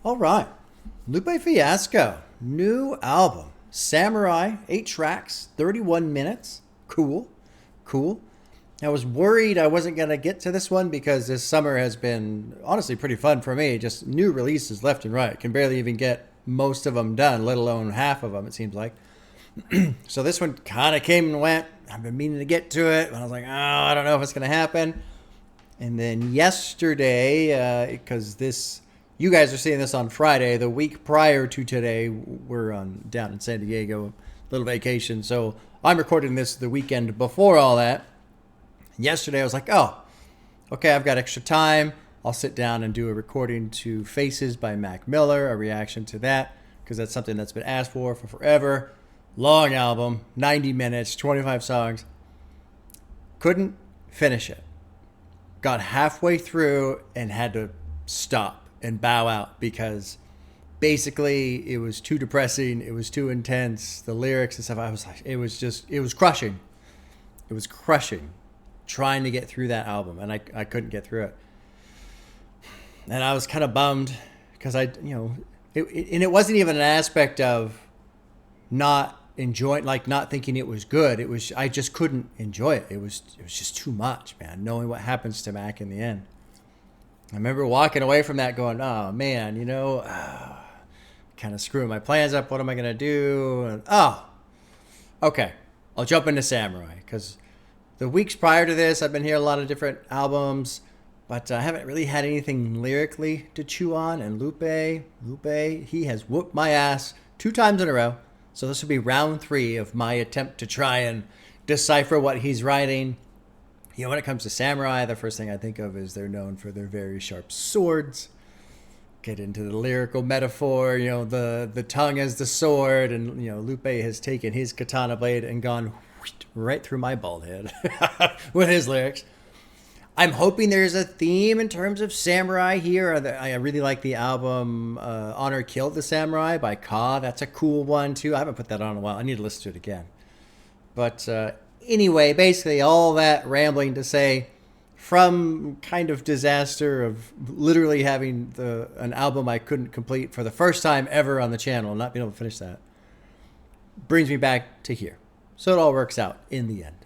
All right. Lupe Fiasco, new album. Samurai, 8 tracks, 31 minutes. Cool. Cool. I was worried I wasn't going to get to this one because this summer has been honestly pretty fun for me. Just new releases left and right. Can barely even get most of them done, let alone half of them, it seems like. So this one kind of came and went. I've been meaning to get to it. But I was like, oh, I don't know if it's going to happen. And then yesterday, because you guys are seeing this on Friday, the week prior to today, we're down in San Diego, little vacation. So I'm recording this the weekend before all that. Yesterday, I was like, oh, okay, I've got extra time. I'll sit down and do a recording to Faces by Mac Miller, a reaction to that, because that's something that's been asked for forever. Long album, 90 minutes, 25 songs. Couldn't finish it. Got halfway through and had to stop and bow out because basically it was too depressing. It was too intense. The lyrics and stuff, I was like, it was crushing. It was crushing trying to get through that album, and I couldn't get through it. And I was kind of bummed because it wasn't even an aspect of not enjoying, like not thinking it was good. It was, I just couldn't enjoy it. It was just too much, man, knowing what happens to Mac in the end. I remember walking away from that going, oh man, kind of screwing my plans up. What am I going to do? And, okay, I'll jump into Samurai because the weeks prior to this, I've been hearing a lot of different albums, but I haven't really had anything lyrically to chew on. And Lupe, he has whooped my ass 2 times in a row. So this will be round 3 of my attempt to try and decipher what he's writing. When it comes to Samurai, the first thing I think of is they're known for their very sharp swords. Get into the lyrical metaphor, the tongue as the sword. And, Lupe has taken his katana blade and gone right through my bald head with his lyrics. I'm hoping there's a theme in terms of samurai here. I really like the album Honor Killed the Samurai by Ka. That's a cool one too. I haven't put that on in a while. I need to listen to it again. But anyway, basically all that rambling to say, from kind of disaster of literally having an album I couldn't complete for the first time ever on the channel and not being able to finish that, brings me back to here. So it all works out in the end.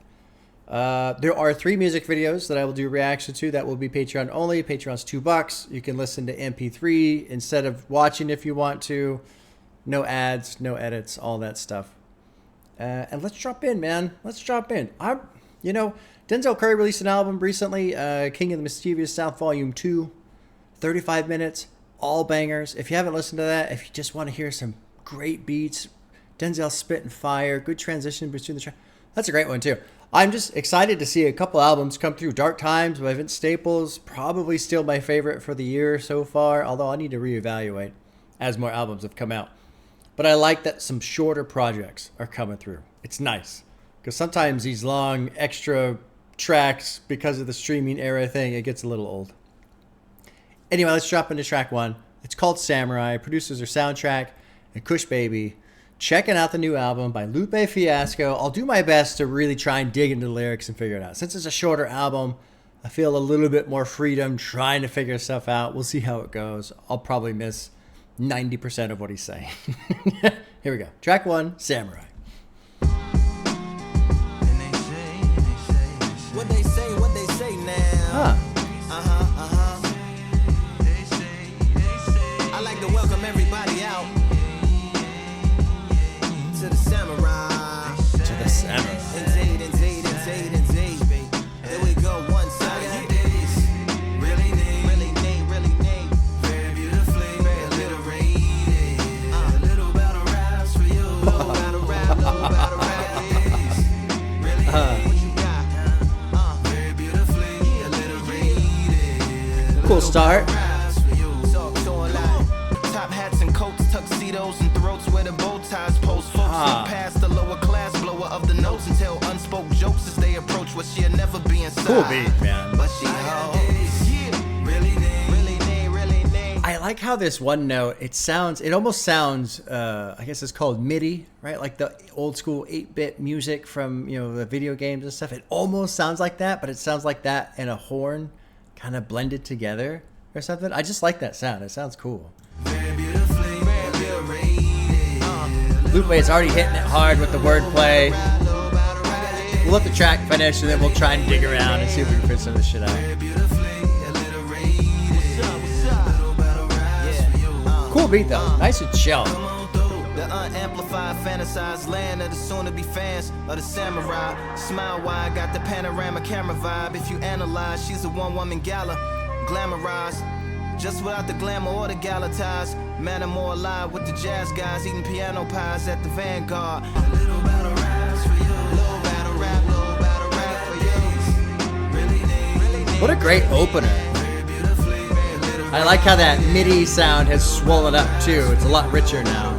There are 3 music videos that I will do reaction to that will be Patreon only. Patreon's $2. You can listen to MP3 instead of watching if you want to. No ads, no edits, all that stuff. And let's drop in, man. Let's drop in. Denzel Curry released an album recently, King of the Mischievous South Volume 2. 35 minutes, all bangers. If you haven't listened to that, if you just want to hear some great beats, Denzel spitting fire, good transition between the tracks. That's a great one too. I'm just excited to see a couple albums come through. Dark Times by Vince Staples, probably still my favorite for the year so far, although I need to reevaluate as more albums have come out. But I like that some shorter projects are coming through. It's nice because sometimes these long extra tracks, because of the streaming era thing, it gets a little old. Anyway, let's drop into track 1. It's called Samurai. Producers are Soundtrack and Kush Baby. Checking out the new album by Lupe Fiasco. I'll do my best to really try and dig into the lyrics and figure it out. Since it's a shorter album, I feel a little bit more freedom trying to figure stuff out. We'll see how it goes. I'll probably miss 90% of what he's saying. Here we go. Track 1, Samurai. What they say now. I like to welcome everybody out to the Samurai. To the Samurai. Indeed. Here we go, one side. Really neat. Very beautifully alliterated. A little battle raps for you. Little battle rap. Really neat. What you got? Very beautifully alliterated. Cool start. Top hats and coats, tuxedos and throats where the bow ties post. Folks look past the lower class blower of the notes and tell unspoke jokes as they approach what she'll never be inside. Cool beat, man. But she really need. I like how this one note, it almost sounds, I guess it's called MIDI, right? Like the old school 8-bit music from, the video games and stuff. It almost sounds like that, but it sounds like that and a horn kind of blended together or something. I just like that sound. It sounds cool. Very Lupe is already hitting it hard with the wordplay. We'll let the track finish and then we'll try and dig around and see if we can figure some of this shit out. Cool beat though, nice and chill. The unamplified, fantasized land of the soon-to-be fans of the samurai. Smile wide, got the panorama camera vibe. If you analyze, she's a one-woman gala, glamorized, just without the glamour or the gala ties. Man, I'm more alive with the jazz guys, eating piano pies at the Vanguard. A little battle raps for you, little battle rap for you. What a great opener. I like how that MIDI sound has swollen up too. It's a lot richer now.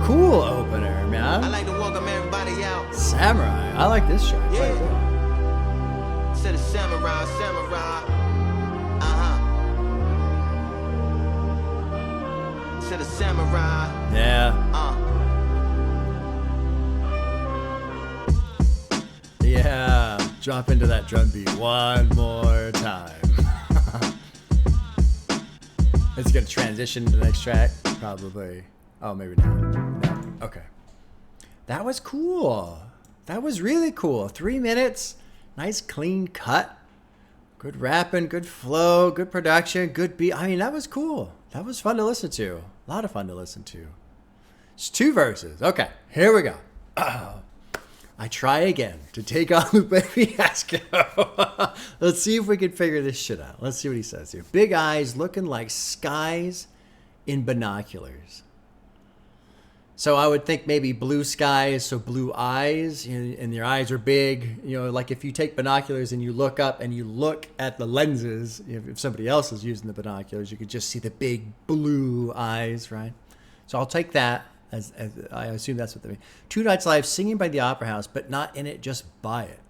Cool opener, man. I like to welcome everybody out. Samurai. I like this track. Yeah. Right there. To the samurai. To the samurai. Yeah. Yeah. Drop into that drum beat one more time. It's gonna transition to the next track, probably. Oh, maybe not. No. Okay. That was cool. That was really cool. 3 minutes. Nice clean cut. Good rapping, good flow, good production, good beat. I mean, that was cool. That was fun to listen to. A lot of fun to listen to. It's 2 verses. Okay, here we go. I try again to take on Lupe Fiasco. Let's see if we can figure this shit out. Let's see what he says here. Big eyes looking like skies in binoculars. So I would think maybe blue skies, so blue eyes, and your eyes are big. You know, like if you take binoculars and you look up and you look at the lenses, if somebody else is using the binoculars, you could just see the big blue eyes, right? So I'll take that as I assume that's what they mean. 2 Nights Live, singing by the Opera House, but not in it, just by it.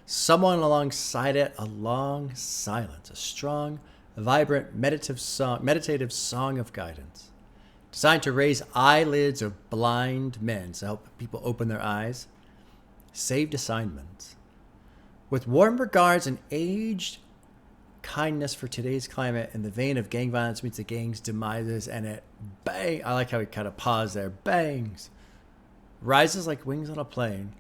Someone alongside it, a long silence, a strong, vibrant, meditative song of guidance. Designed to raise eyelids of blind men to help people open their eyes. Saved assignments. With warm regards and aged kindness for today's climate in the vein of gang violence meets the gang's demises, and it bang. I like how we kind of pause there. Bangs. Rises like wings on a plane.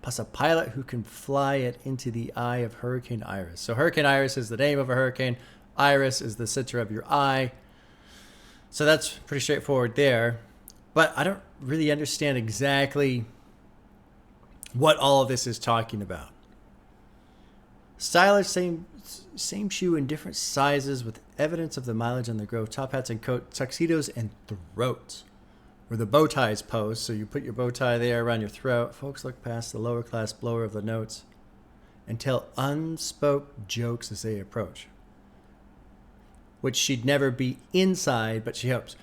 Plus a pilot who can fly it into the eye of Hurricane Iris. So Hurricane Iris is the name of a hurricane. Iris is the center of your eye. So that's pretty straightforward there. But I don't really understand exactly what all of this is talking about. Stylish, same shoe in different sizes with evidence of the mileage on the grove. Top hats and coat, tuxedos and throats. Where the bow ties pose. So you put your bow tie there around your throat. Folks look past the lower class blower of the notes and tell unspoke jokes as they approach. Which she'd never be inside, but she hopes.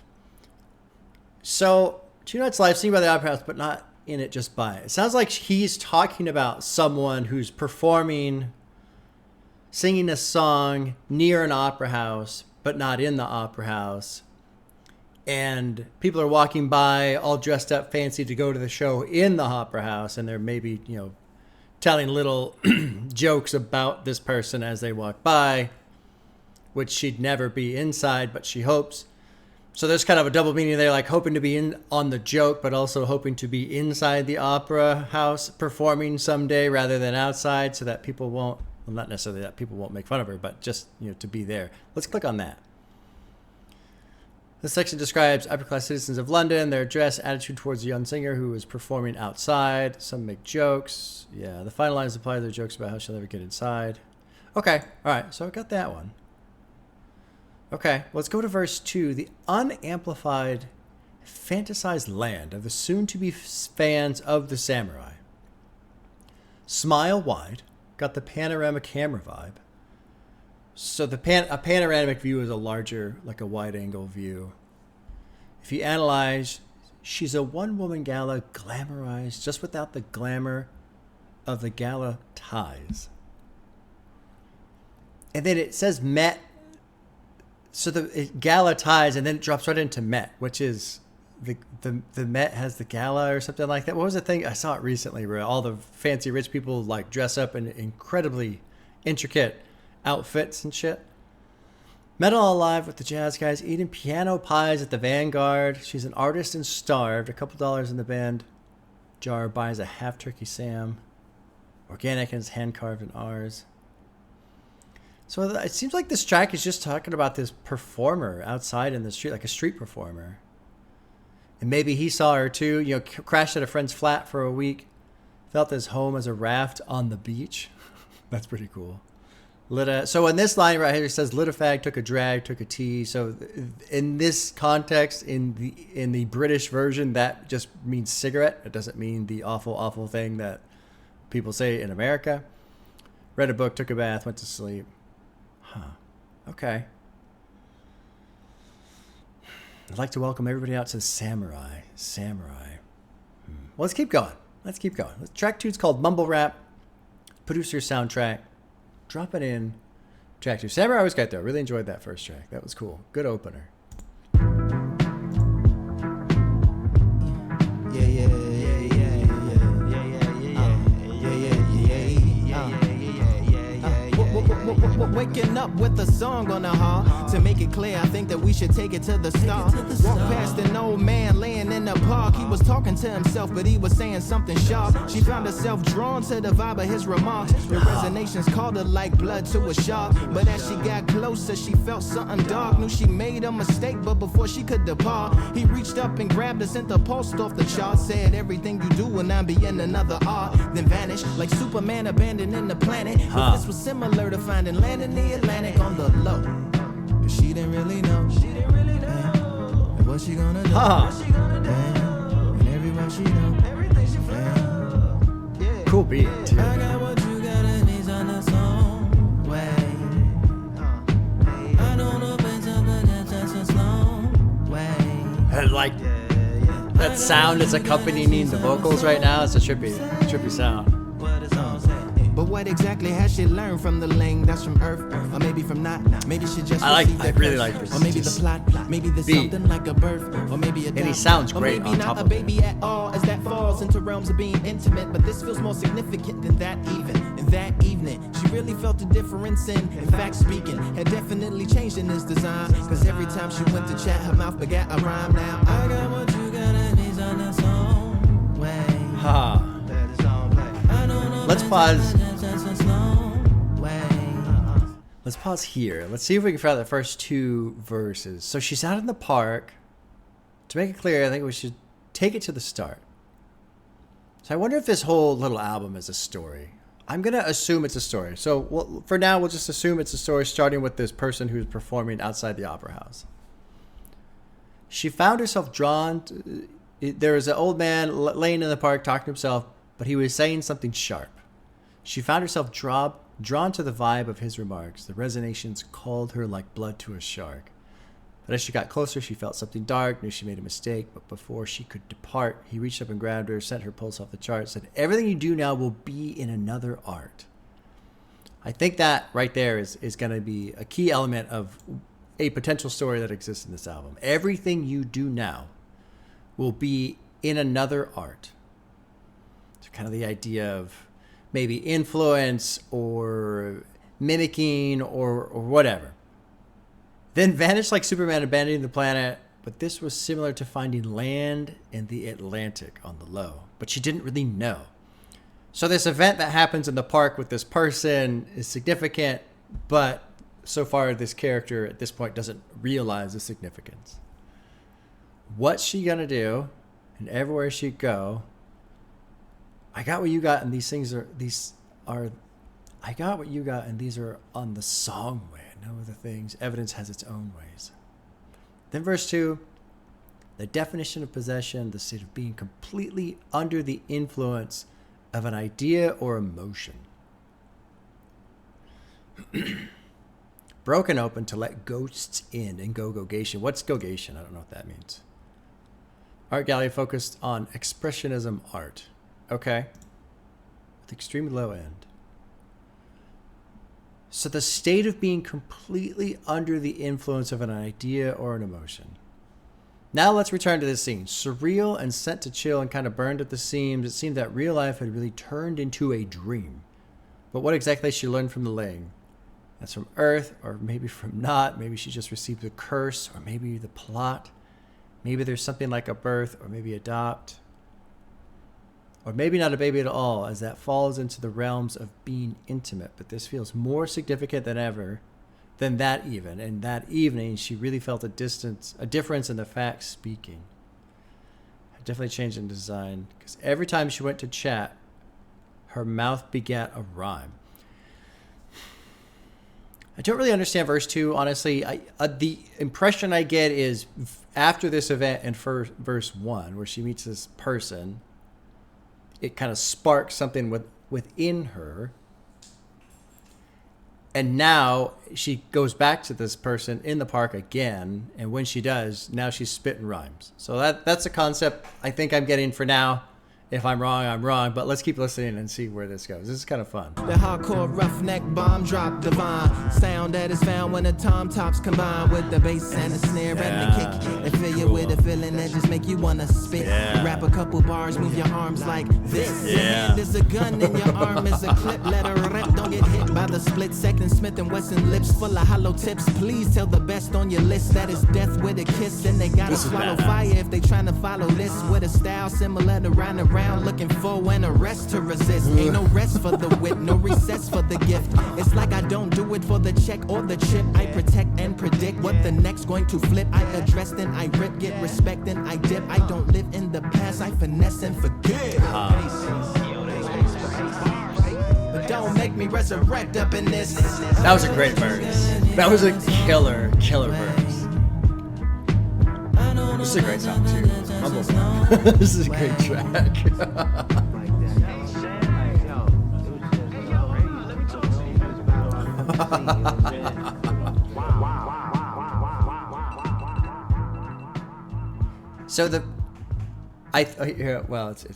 So, 2 Nights Live, singing by the Opera House, but not in it, just by it. It sounds like he's talking about someone who's performing, singing a song near an opera house, but not in the opera house. And people are walking by, all dressed up fancy to go to the show in the opera house, and they're maybe, telling little jokes about this person as they walk by, which she'd never be inside, but she hopes. So there's kind of a double meaning there, like hoping to be in on the joke, but also hoping to be inside the opera house performing someday rather than outside, so that people won't, well, not necessarily that people won't make fun of her, but just, to be there. Let's click on that. This section describes upper-class citizens of London, their dress, attitude towards the young singer who is performing outside. Some make jokes. Yeah, the final lines apply to their jokes about how she'll never get inside. Okay, all right, so I got that one. Okay, let's go to verse 2. The unamplified, fantasized land of the soon-to-be fans of the samurai. Smile wide, got the panorama camera vibe. So a panoramic view is a larger, like a wide-angle view. If you analyze, she's a one-woman gala glamorized, just without the glamour of the gala ties. And then it says Met. So the gala ties, and then it drops right into Met, which is the Met has the gala or something like that. What was the thing? I saw it recently where all the fancy rich people like dress up in incredibly intricate outfits and shit. Metal Alive with the Jazz Guys, eating piano pies at the Vanguard. She's an artist and starved. A couple dollars in the band jar, buys a half turkey Sam. Organic and it's hand carved in ours. So it seems like this track is just talking about this performer outside in the street, like a street performer. And maybe he saw her too, you know, crashed at a friend's flat for a week, felt his home as a raft on the beach. That's pretty cool. So in this line right here, it says, lit a fag, took a drag, took a tea. So in this context, in the British version, that just means cigarette. It doesn't mean the awful, awful thing that people say in America. Read a book, took a bath, went to sleep. Huh. Okay. I'd like to welcome everybody out to the Samurai. Well, let's keep going. Track 2 is called Mumble Rap. Producer soundtrack. Drop it in. Track 2. Samurai was great though. Really enjoyed that first track. That was cool. Good opener. Waking up with a song on the heart. To make it clear, I think that we should take it to the start. Walk past an old man laying in the park. He was talking to himself, but he was saying something sharp. She found herself drawn to the vibe of his remarks. The resonations called her like blood to a shark. But as she got closer, she felt something dark. Knew she made a mistake, but before she could depart, he reached up and grabbed her, sent the pulse off the chart. Said everything you do will now be in another art. Then vanished like Superman abandoning the planet. But this was similar to finding land in the Atlantic on the low. But she didn't really know. And what she gonna do? And everyone she know. Cool beat, too. I got what you got and he's on the song way. I don't know better, but that's a slow way. I like that sound is accompanying the vocals right now. It's a trippy sound. But what exactly has she learned from the lane that's from Earth? Or maybe from not? Maybe she just I really like this. Or maybe the plot, maybe there's beat. something like a birth. Or maybe a And he death. sounds Or great maybe on not top a of baby at all, as that falls into realms of being intimate. But this feels more significant than that even. In that evening, she really felt the difference in fact speaking. Had definitely changed in this design. Cause every time she went to chat, her mouth begat a rhyme. Now I got what you got and he's on the song way. Ha. Let's pause. Let's pause here. Let's see if we can figure out the first two verses. So she's out in the park. To make it clear, I think we should take it to the start. So I wonder if this whole little album is a story. I'm going to assume it's a story. So for now, we'll just assume it's a story starting with this person who's performing outside the opera house. She found herself drawn to, there was an old man laying in the park talking to himself, but he was saying something sharp. She found herself drawn to the vibe of his remarks. The resonations called her like blood to a shark. But as she got closer, she felt something dark, knew she made a mistake, but before she could depart, he reached up and grabbed her, sent her pulse off the chart, said, everything you do now will be in another art. I think that right there is going to be a key element of a potential story that exists in this album. Everything you do now will be in another art. So kind of the idea of maybe influence or mimicking or whatever. Then vanished like Superman abandoning the planet, but this was similar to finding land in the Atlantic on the low. But she didn't really know. So this event that happens in the park with this person is significant, but so far this character at this point doesn't realize the significance. What's she gonna do? And everywhere she go, I got what you got, and I got what you got, and these are on the song way. No other things. Evidence has its own ways. Then verse 2, the definition of possession, the state of being completely under the influence of an idea or emotion. Broken open to let ghosts in and go-gation. What's go-gation? I don't know what that means. Art gallery focused on expressionism art. Okay. With extremely low end. So the state of being completely under the influence of an idea or an emotion. Now let's return to this scene. Surreal and sent to chill and kind of burned at the seams. It seemed that real life had really turned into a dream. But what exactly she learned from the laying? that's from Earth, or maybe from not. Maybe she just received a curse, or maybe the plot. Maybe there's something like a birth, or maybe adopt. Or maybe not a baby at all, as that falls into the realms of being intimate. But this feels more significant than ever, than that even. And that evening, she really felt a difference in the facts speaking. It definitely changed in design, because every time she went to chat, her mouth begat a rhyme. I don't really understand verse 2, honestly. The impression I get is after this event in verse 1, where she meets this person, it kind of sparks something within her. And now she goes back to this person in the park again. And when she does, now she's spitting rhymes. So that's a concept I think I'm getting for now. If I'm wrong, I'm wrong. But let's keep listening and see where this goes. This is kind of fun. The hardcore roughneck bomb drop divine sound that is found when the tom tops combine with the bass and the snare and the kick. They fill you with a feeling that just make you wanna spit. You rap a couple bars, move your arms like this. Your hand is a gun and your arm is a clip. Let her rip, don't get hit by the split second. Smith and Wesson lips full of hollow tips. Please tell the best on your list that is death with a kiss. And they gotta swallow fire if they trying to follow this with a style similar to round around. Looking for an arrest to resist. Ain't no rest for the wit, no recess for the gift. It's like I don't do it for the check or the chip. I protect and predict what the next going to flip. I address then I rip, get respect then I dip. I don't live in the past, I finesse and forget. But don't make me resurrect up in this. That was a great verse. That was a killer verse. This is a great song too. Mumble Rap. This is a great track. So it's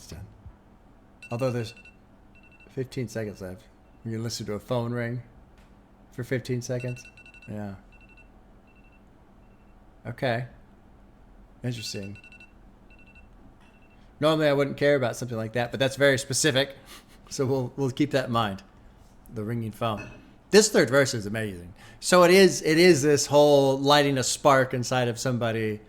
done. Although there's 15 seconds left. You can listen to a phone ring for 15 seconds. Yeah. Okay. Interesting. Normally I wouldn't care about something like that, but that's very specific. So we'll keep that in mind. The ringing phone. This third verse is amazing. So it is this whole lighting a spark inside of somebody.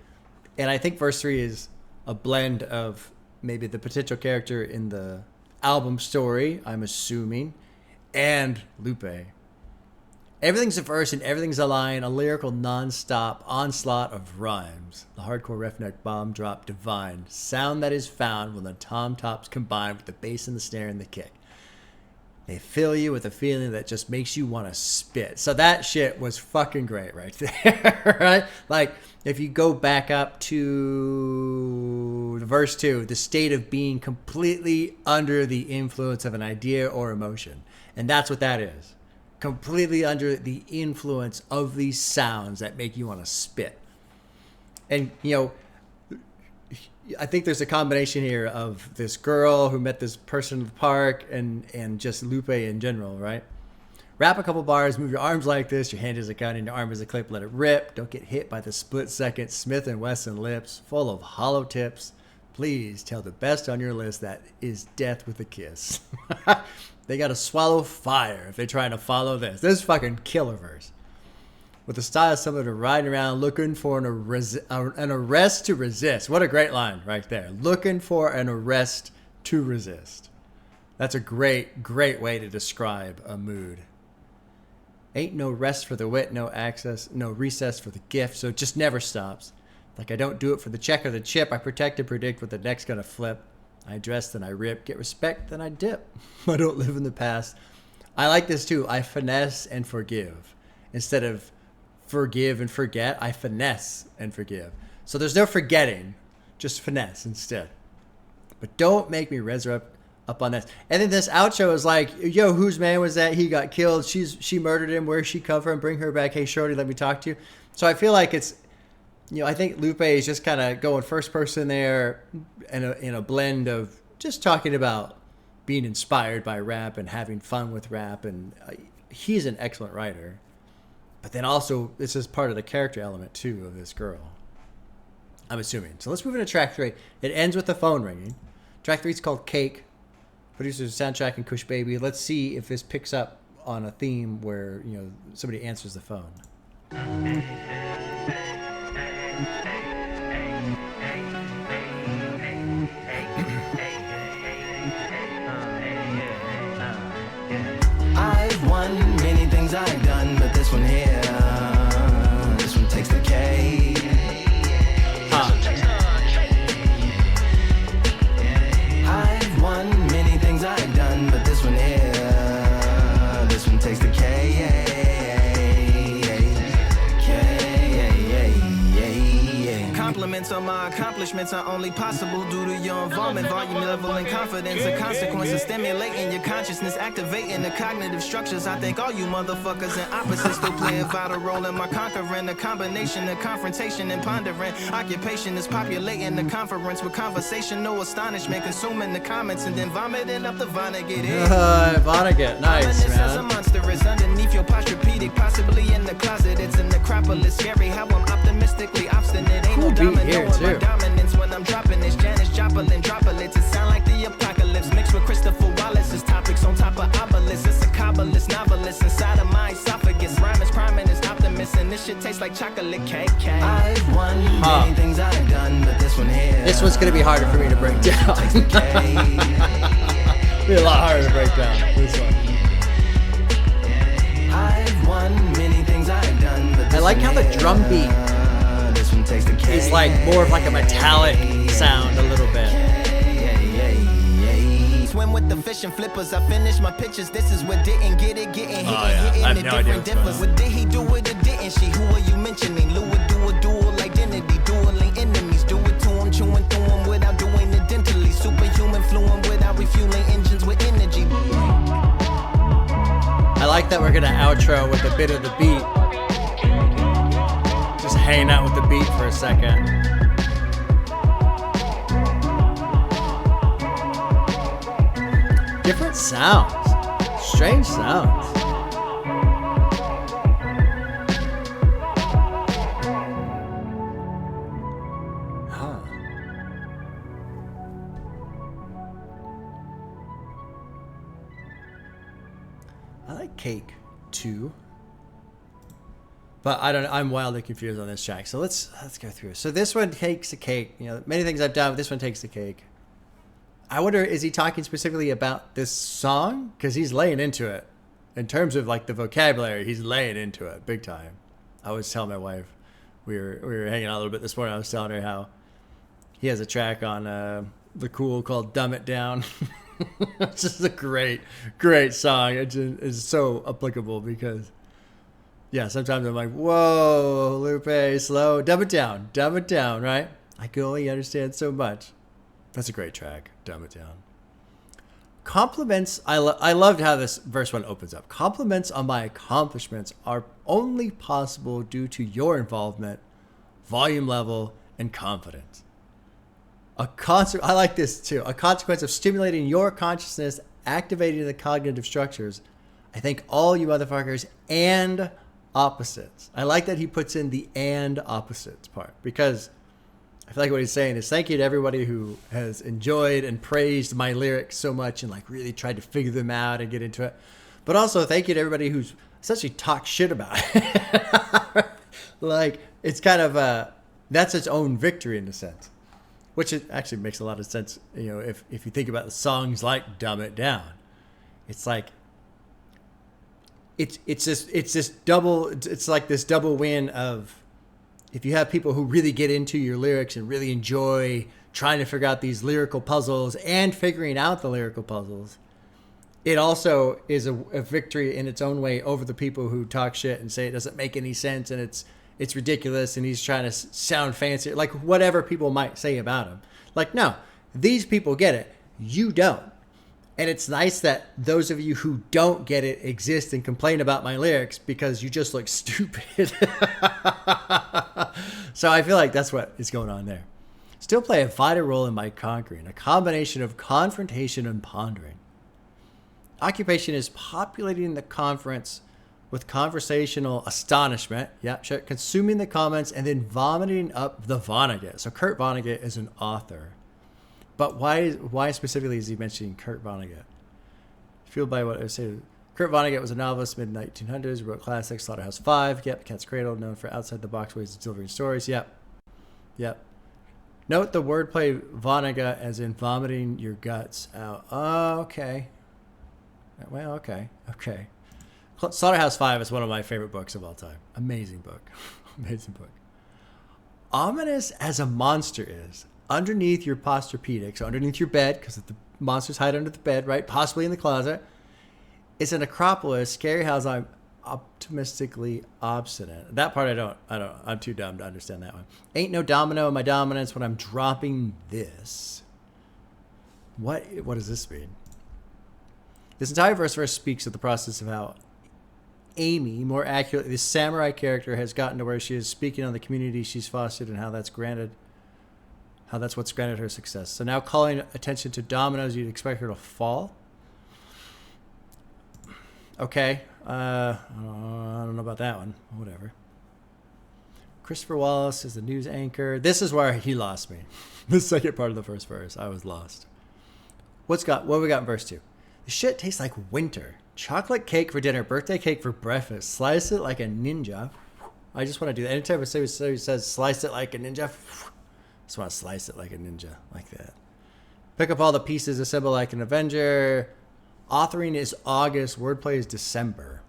And I think verse 3 is a blend of maybe the potential character in the album story, I'm assuming, and Lupe. Everything's a verse and everything's a line, a lyrical non-stop onslaught of rhymes. The hardcore roughneck bomb drop divine. Sound that is found when the tom tops combine with the bass and the snare and the kick. They fill you with a feeling that just makes you want to spit. So that shit was fucking great right there, right? Like, if you go back up to verse 2, the state of being completely under the influence of an idea or emotion. And that's what that is. Completely under the influence of these sounds that make you want to spit. And, I think there's a combination here of this girl who met this person in the park and just Lupe in general, right? Rap a couple bars, move your arms like this, your hand is a gun and your arm is a clip, let it rip. Don't get hit by the split second Smith and Wesson lips, full of hollow tips. Please tell the best on your list that is death with a kiss. They got to swallow fire if they're trying to follow this. This is fucking killer verse. With a style similar to riding around looking for an arrest to resist. What a great line right there. Looking for an arrest to resist. That's a great, great way to describe a mood. Ain't no rest for the wit, no access, no recess for the gift, so it just never stops. Like I don't do it for the check or the chip. I protect and predict what the next gonna flip. I dress, then I rip. Get respect, then I dip. I don't live in the past. I like this too. I finesse and forgive. Instead of forgive and forget, I finesse and forgive. So there's no forgetting, just finesse instead. But don't make me resurrect up on this. And then this outro is like, yo, whose man was that? He got killed. She murdered him. Where's she come from? Bring her back. Hey, shorty, let me talk to you. So I feel like it's, I think Lupe is just kind of going first person there in a blend of just talking about being inspired by rap and having fun with rap. And he's an excellent writer. But then also, this is part of the character element, too, of this girl. I'm assuming. So let's move into track 3. It ends with the phone ringing. Track 3 is called Cake. Producers Soundtrack and Kush Baby. Let's see if this picks up on a theme where, you know, somebody answers the phone. I've won many things I've done, but this one here, this one takes the cake. I've won many things I've done, but this one here, this one takes the cake. Compliments on my accomplishments are only possible due to your involvement, volume, level, and confidence. The consequences stimulating your consciousness, activating the cognitive structures. I think all you motherfuckers and opposites still play a vital role in my conquering. The combination of confrontation and pondering. Occupation is populating the conference with conversation, no astonishment, consuming the comments and then vomiting up the Vonnegut. Vonnegut, nice, man. As a monster is underneath your posturepedic, possibly in the closet. It's an necropolis. Scary how I'm optimistically obstinate. Ain't no domino here, on too. my dominance when I'm dropping this. Janis Joplin droplets. It sound like the apocalypse mixed with Christopher Wallace's topics on top of obelisks. It's a kabbalist novelist inside of my esophagus. Rhyme is priming is optimist, and this shit tastes like chocolate cake. I've won many things I've done, but this one here. This one's gonna be harder for me to break down. Be a lot harder to break down. This one. I've won many things I've done, but I like how the drum beat is like more of like a metallic sound a little bit. Swim with the fish and flippers. I finished my pictures. This is what didn't get it, getting hit I have and no hitting idea the what's different differs. What did he do it or didn't she? Who are you mentioning? Lou would do a dual identity, dueling enemies. Do it to him, chewing through him without doing it dentally. Superhuman fluent without refueling engines with energy. I like that we're gonna outro with a bit of the beat. Just hanging out with the beat for a second. Different sounds. Strange sounds. Huh. I like Cake too. But I don't know. I'm wildly confused on this track. So let's go through. So this one takes the cake. You know, many things I've done, but this one takes the cake. I wonder, is he talking specifically about this song? Because he's laying into it. In terms of like the vocabulary, he's laying into it big time. I was telling my wife, we were hanging out a little bit this morning. I was telling her how he has a track on The Cool called "Dumb It Down." It's just a great song. It just is so applicable because, yeah, sometimes I'm like, whoa, Lupe, slow, dumb it down, right? I can only understand so much. That's a great track, Dumb It Down. Compliments, I loved how this verse one opens up. Compliments on my accomplishments are only possible due to your involvement, volume level, and confidence. I like this too. A consequence of stimulating your consciousness, activating the cognitive structures. I thank all you motherfuckers and opposites. I like that he puts in the and opposites part because I feel like what he's saying is thank you to everybody who has enjoyed and praised my lyrics so much and like really tried to figure them out and get into it. But also thank you to everybody who's essentially talked shit about it. Like it's kind of that's its own victory in a sense, which it actually makes a lot of sense. You know, if you think about the songs like "Dumb It Down," it's like it's like this double win of. If you have people who really get into your lyrics and really enjoy trying to figure out these lyrical puzzles and figuring out the lyrical puzzles, it also is a victory in its own way over the people who talk shit and say it doesn't make any sense and it's ridiculous and he's trying to sound fancy, like whatever people might say about him. Like, no, these people get it. You don't. And it's nice that those of you who don't get it exist and complain about my lyrics because you just look stupid. So I feel like that's what is going on there. Still play a vital role in my conquering, a combination of confrontation and pondering. Occupation is populating the conference with conversational astonishment. Yep, sure. Consuming the comments and then vomiting up the Vonnegut. So Kurt Vonnegut is an author. But why specifically is he mentioning Kurt Vonnegut? Fueled by what I say, Kurt Vonnegut was a novelist mid-1900s, wrote classics, Slaughterhouse-Five, yep, Cat's Cradle, known for outside-the-box ways of delivering stories, yep. Note the wordplay Vonnegut as in vomiting your guts out. Oh, okay. Well, okay. Slaughterhouse-Five is one of my favorite books of all time. Amazing book. Ominous as a monster is, underneath your Posturepedic, so underneath your bed, because the monsters hide under the bed, right? Possibly in the closet. It's an Acropolis, scary house. I'm optimistically obstinate. That part I'm too dumb to understand that one. Ain't no domino in my dominance when I'm dropping this. What does this mean? This entire verse speaks of the process of how Amy, more accurately, the samurai character, has gotten to where she is speaking on the community she's fostered and how that's what's granted her success. So now calling attention to dominoes, you'd expect her to fall. Okay. I don't know about that one. Whatever. Christopher Wallace is the news anchor. This is where he lost me. The second part of the first verse, I was lost. What we got in verse 2? The shit tastes like winter. Chocolate cake for dinner, birthday cake for breakfast. Slice it like a ninja. I just want to do that. Anytime somebody says slice it like a ninja, I just want to slice it like a ninja, like that. Pick up all the pieces, assemble like an Avenger. Authoring is August, wordplay is December.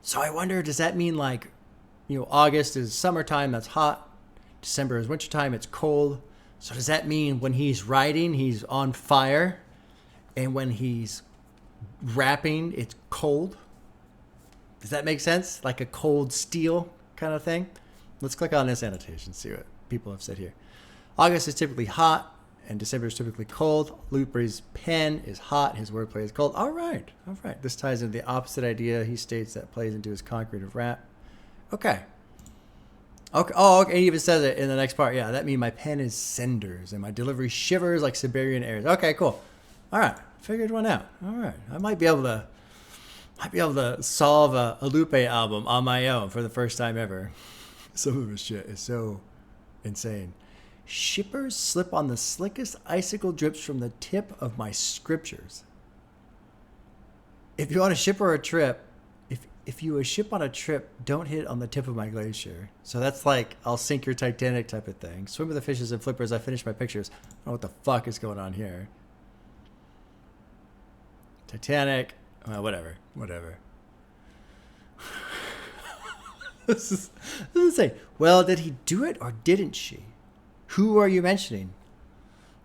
So I wonder, does that mean August is summertime, that's hot. December is wintertime, it's cold. So does that mean when he's writing, he's on fire? And when he's rapping, it's cold? Does that make sense? Like a cold steel kind of thing? Let's click on this annotation, see what people have said here. August is typically hot, and December is typically cold. Lupe's pen is hot, his wordplay is cold. All right. This ties into the opposite idea he states that plays into his concrete of rap. Okay. Oh, okay. He even says it in the next part. Yeah, that means my pen is cinders, and my delivery shivers like Siberian airs. Okay, cool. All right, figured one out. All right, I might be able to solve a Lupe album on my own for the first time ever. Some of his shit is so insane. Shippers slip on the slickest icicle drips from the tip of my scriptures. If you on a ship or a trip, if you a ship on a trip, don't hit on the tip of my glacier. So that's like, I'll sink your Titanic type of thing. Swim with the fishes and flippers. I finish my pictures. I don't know what the fuck is going on here. Titanic. Whatever. This is insane. Well, did he do it or didn't she? Who are you mentioning?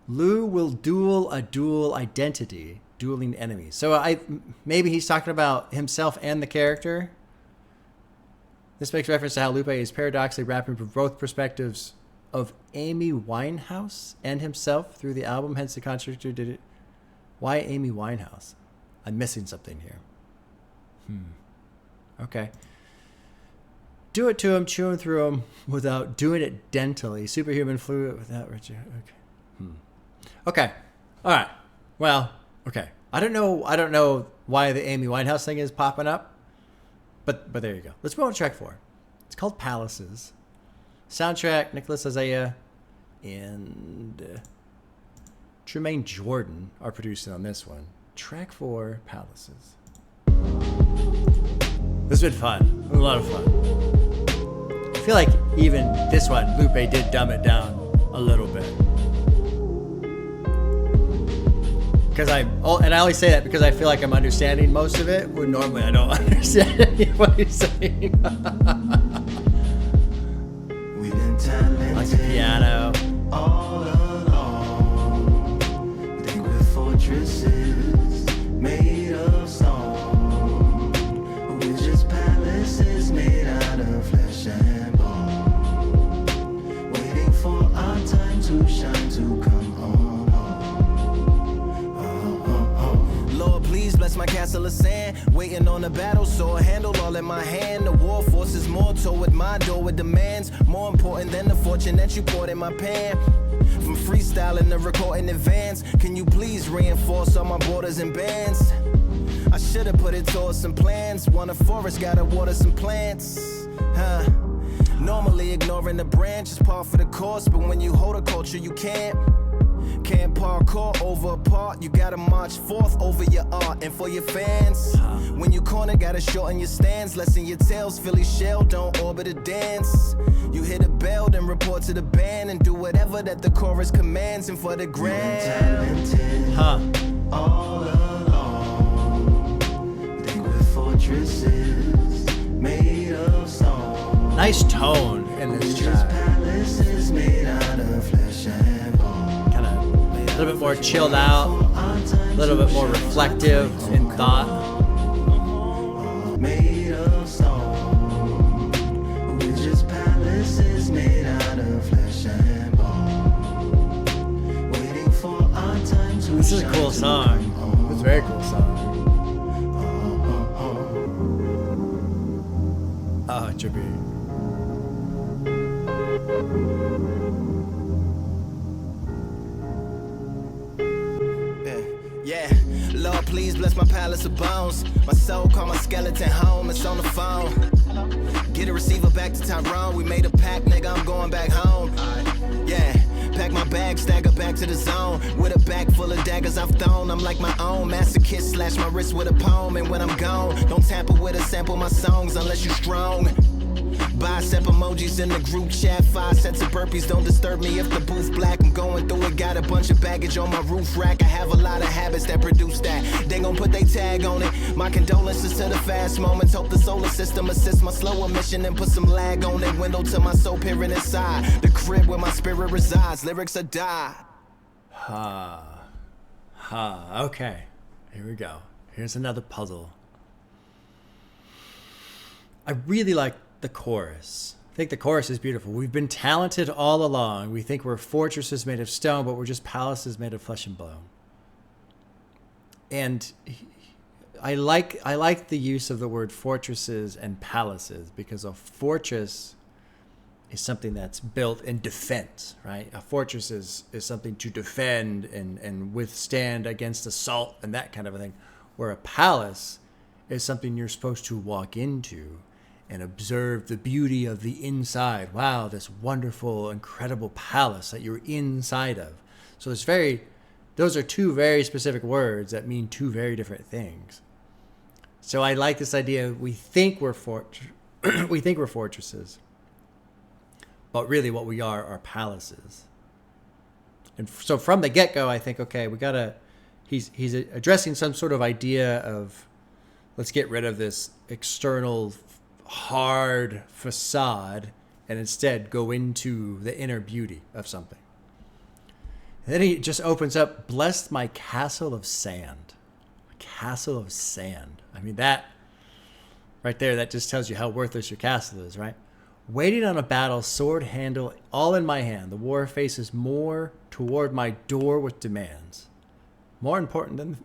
Lou will duel a dual identity, dueling enemies. So maybe he's talking about himself and the character. This makes reference to how Lupe is paradoxically rapping from both perspectives of Amy Winehouse and himself through the album. Hence the contradictor did it. Why Amy Winehouse? I'm missing something here. Okay. Do it to him, chew him through him without doing it dentally. Superhuman fluid without Richard. Okay. Okay. All right. Well, okay. I don't know why the Amy Winehouse thing is popping up, but there you go. Let's move on to track 4. It's called Palaces. Soundtrack, Nicholas Isaiah and Tremaine Jordan are producing on this one. Track 4, Palaces. This has been fun. A lot of fun. I feel like even this one, Lupe did dumb it down a little bit. And I only say that because I feel like I'm understanding most of it, when normally I don't understand any of what he's saying. Like the piano. All alone. Think we're fortresses made of stone. We're just palaces made out of flesh and bone. Waiting for our time to shine, to come home. Lord, please bless my castle of sand. Waiting on the battle sword, handle all in my hand. The war forces more toward my door with demands. More important than the fortune that you poured in my pan. From freestyling to record in advance. Can you please reinforce all my borders and bands? I should've put it towards some plans. Want a forest, gotta water some plants. Normally ignoring the branch is par for the course, but when you hold a culture, you can't. Can't parkour over a part, you gotta march forth over your art. And for your fans, when you corner, gotta shorten your stance. Lessen your tails, Philly shell, don't orbit a dance. You hit a bell, then report to the band and do whatever that the chorus commands. And for the grand, all along, think we're fortresses made of stone. Nice tone in this track. Palaces made out of flesh and bone. Kind of a little bit more chilled out, a little bit more reflective in thought. Made of stone. We're just palaces made out of flesh and bone. Waiting for our time to This is a cool song. It's a very cool song. Oh, it should be. Yeah, Lord, please bless my palace of bones. My soul call my skeleton home. It's on the phone. Get a receiver back to Tyrone. We made a pact, nigga. I'm going back home. Yeah, pack my bag, stagger back to the zone. With a bag full of daggers I've thrown. I'm like my own masochist. Slash my wrist with a poem. And when I'm gone, don't tamper with or sample my songs unless you strong. Bicep emojis in the group chat. 5 sets of burpees, don't disturb me if the booth black. I'm going through it, got a bunch of baggage on my roof rack. I have a lot of habits that produce that. They gon' put they tag on it. My condolences to the fast moments. Hope the solar system assists my slower mission and put some lag on it. Window to my soul peering inside the crib where my spirit resides. Lyrics are die. Okay, here we go. Here's another puzzle. I really like the chorus. I think the chorus is beautiful. We've been talented all along. We think we're fortresses made of stone, but we're just palaces made of flesh and bone. And I like the use of the word fortresses and palaces, because a fortress is something that's built in defense, right? A fortress is something to defend and withstand against assault and that kind of a thing. Where a palace is something you're supposed to walk into and observe the beauty of the inside. Wow, this wonderful, incredible palace that you're inside of. So those are two very specific words that mean two very different things. So I like this idea. We think we're fortresses, but really what we are palaces. And so from the get-go, I think, okay, he's addressing some sort of idea of, let's get rid of this external hard facade and instead go into the inner beauty of something. And then he just opens up, blessed my castle of sand. A castle of sand. I mean, that right there, that just tells you how worthless your castle is, right? Waiting on a battle, sword handle all in my hand. The war faces more toward my door with demands. More important than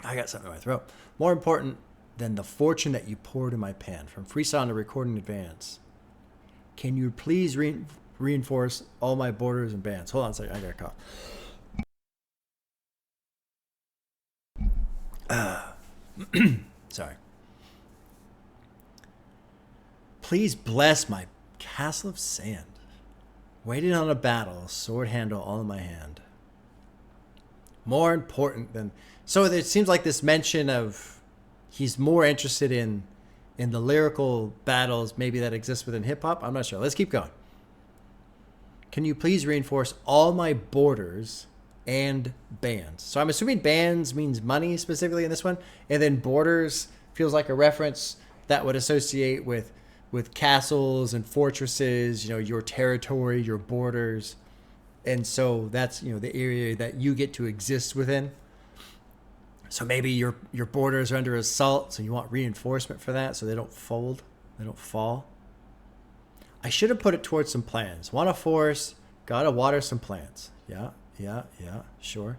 I got something in my throat. More important than the fortune that you poured in my pen. From freestyle to recording advance. Can you please reinforce all my borders and bands? Hold on a second, I got a cough. Sorry. Please bless my castle of sand. Waiting on a battle, sword handle all in my hand. More important than... So it seems like this mention of he's more interested in the lyrical battles maybe that exist within hip-hop. I'm not sure. Let's keep going. Can you please reinforce all my borders and bands? So I'm assuming bands means money specifically in this one. And then borders feels like a reference that would associate with castles and fortresses, your territory, your borders. And so that's, the area that you get to exist within. So maybe your borders are under assault, so you want reinforcement for that so they don't fold, they don't fall. I should have put it towards some plans. Want a forest, gotta water some plants. Yeah, sure.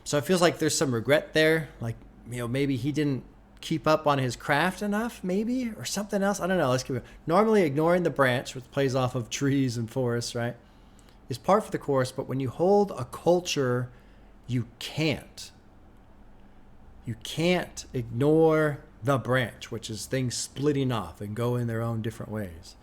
So it feels like there's some regret there. Like, maybe he didn't keep up on his craft enough, maybe, or something else. I don't know. Let's keep it. Normally ignoring the branch, which plays off of trees and forests, right, is par for the course. But when you hold a culture, you can't ignore the branch, which is things splitting off and go in their own different ways.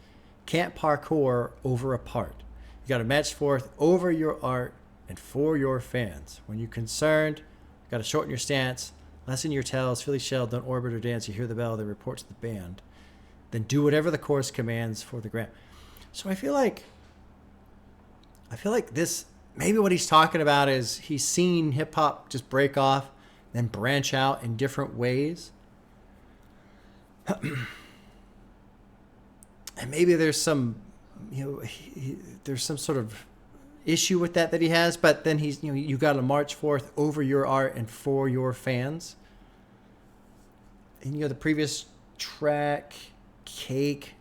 Can't parkour over a part. You got to match forth over your art and for your fans. When you're concerned, you got to shorten your stance, lessen your tells, fill your shell, don't orbit or dance. You hear the bell, they report to the band. Then do whatever the chorus commands for the grant. So I feel like this, maybe what he's talking about is he's seen hip hop just break off, then branch out in different ways. And maybe there's some, there's some sort of issue with that he has, but then he's, you got to march forth over your art and for your fans. And the previous track, Cake,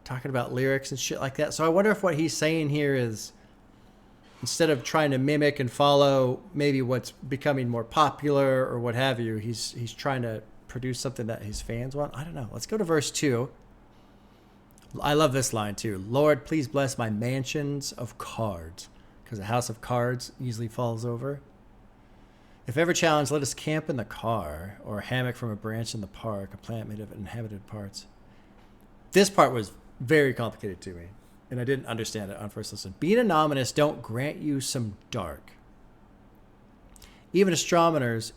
talking about lyrics and shit like that. So I wonder if what he's saying here is, instead of trying to mimic and follow maybe what's becoming more popular or what have you, he's trying to produce something that his fans want. I don't know. Let's go to verse 2. I love this line too. Lord, please bless my mansions of cards, because a house of cards easily falls over. If ever challenged, let us camp in the car, or a hammock from a branch in the park, a plant made of inhabited parts. This part was very complicated to me, and I didn't understand it on first listen. Being anonymous don't grant you some dark. Even astronomers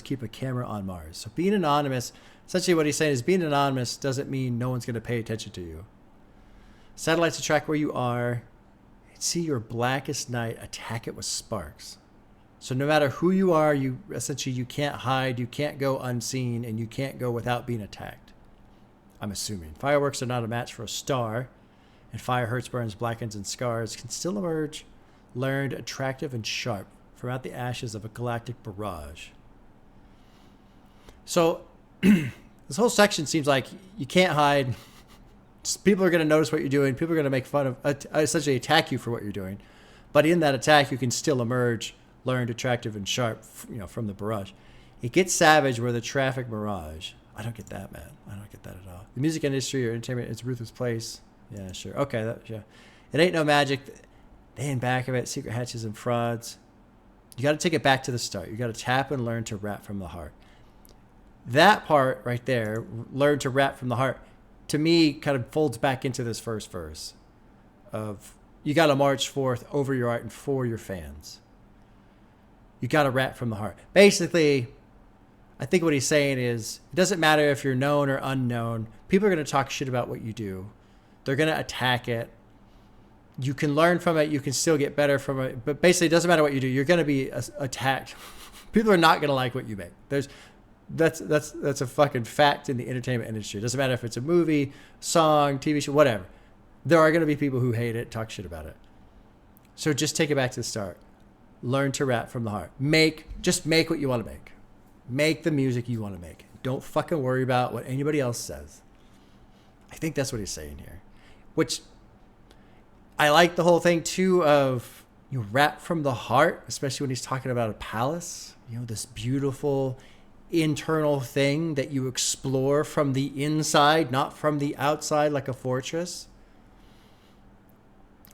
keep a camera on Mars. So being anonymous, essentially what he's saying is being anonymous doesn't mean no one's going to pay attention to you. Satellites to track where you are. See your blackest night, attack it with sparks. So no matter who you are, you can't hide, you can't go unseen, and you can't go without being attacked. I'm assuming. Fireworks are not a match for a star, and fire hurts, burns, blackens, and scars can still emerge, learned, attractive, and sharp from out the ashes of a galactic barrage. So this whole section seems like you can't hide. People are going to notice what you're doing. People are going to make fun of, essentially attack you for what you're doing. But in that attack, you can still emerge, learned, attractive, and sharp, from the barrage. It gets savage where the traffic mirage. I don't get that, man. I don't get that at all. The music industry or entertainment, it's a ruthless place. Yeah, sure. Okay, yeah. It ain't no magic. They in back of it, secret hatches and frauds. You got to take it back to the start. You got to tap and learn to rap from the heart. That part right there, learn to rap from the heart, to me kind of folds back into this first verse of you got to march forth over your art and for your fans. You got to rap from the heart. Basically, I think what he's saying is it doesn't matter if you're known or unknown. People are going to talk shit about what you do. They're going to attack it. You can learn from it. You can still get better from it. But basically, it doesn't matter what you do. You're going to be attacked. People are not going to like what you make. That's a fucking fact in the entertainment industry. It doesn't matter if it's a movie, song, TV show, whatever. There are going to be people who hate it, talk shit about it. So just take it back to the start. Learn to rap from the heart. Just make what you want to make. Make the music you want to make. Don't fucking worry about what anybody else says. I think that's what he's saying here. Which I like the whole thing too of rap from the heart, especially when he's talking about a palace. This beautiful internal thing that you explore from the inside, not from the outside like a fortress.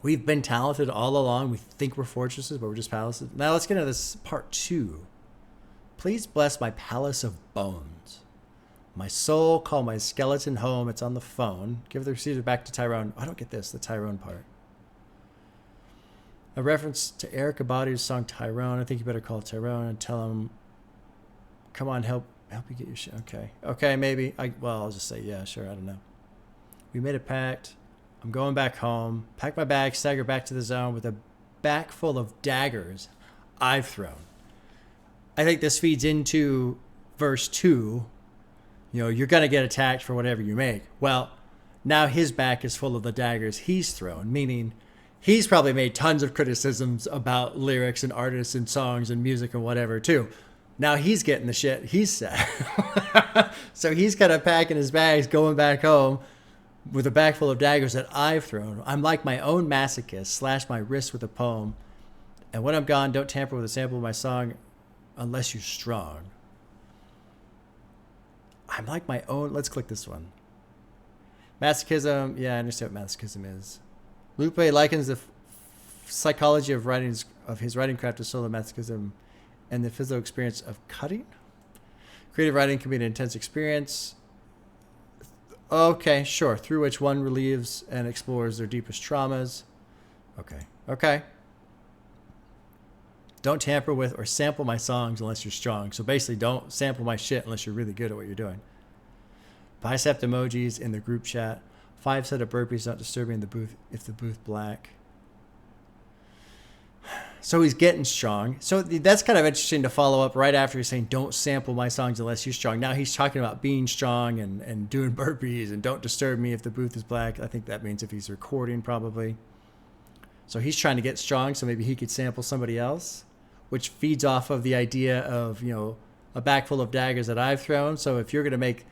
We've been talented all along. We think we're fortresses, but we're just palaces. Now let's get into this part 2. Please bless my palace of bones. My soul, call my skeleton home. It's on the phone. Give the receiver back to Tyrone. I don't get this, the Tyrone part. A reference to Erykah Badu's song Tyrone. I think you better call Tyrone and tell him, come on, help you get your shit. Okay, maybe. I'll just say, yeah, sure, I don't know. We made a pact. I'm going back home. Pack my bag, stagger back to the zone with a back full of daggers I've thrown. I think this feeds into verse 2. You're going to get attacked for whatever you make. Well, now his back is full of the daggers he's thrown, meaning he's probably made tons of criticisms about lyrics and artists and songs and music and whatever too. Now he's getting the shit he's said. So he's kind of packing his bags, going back home with a bag full of daggers that I've thrown. I'm like my own masochist, slash my wrist with a poem. And when I'm gone, don't tamper with a sample of my song unless you're strong. I'm like my own. Let's click this one. Masochism. Yeah, I understand what masochism is. Lupe likens the psychology of his writing craft to solo masochism and the physical experience of cutting. Creative writing can be an intense experience. Okay, sure. Through which one relieves and explores their deepest traumas. Okay. Don't tamper with or sample my songs unless you're strong. So basically, don't sample my shit unless you're really good at what you're doing. Bicep emojis in the group chat. 5 set of burpees not disturbing the booth if the booth black. So he's getting strong. So that's kind of interesting to follow up right after he's saying, don't sample my songs unless you're strong. Now he's talking about being strong and doing burpees and don't disturb me if the booth is black. I think that means if he's recording probably. So he's trying to get strong so maybe he could sample somebody else, which feeds off of the idea of, a bag full of daggers that I've thrown. So if you're going to make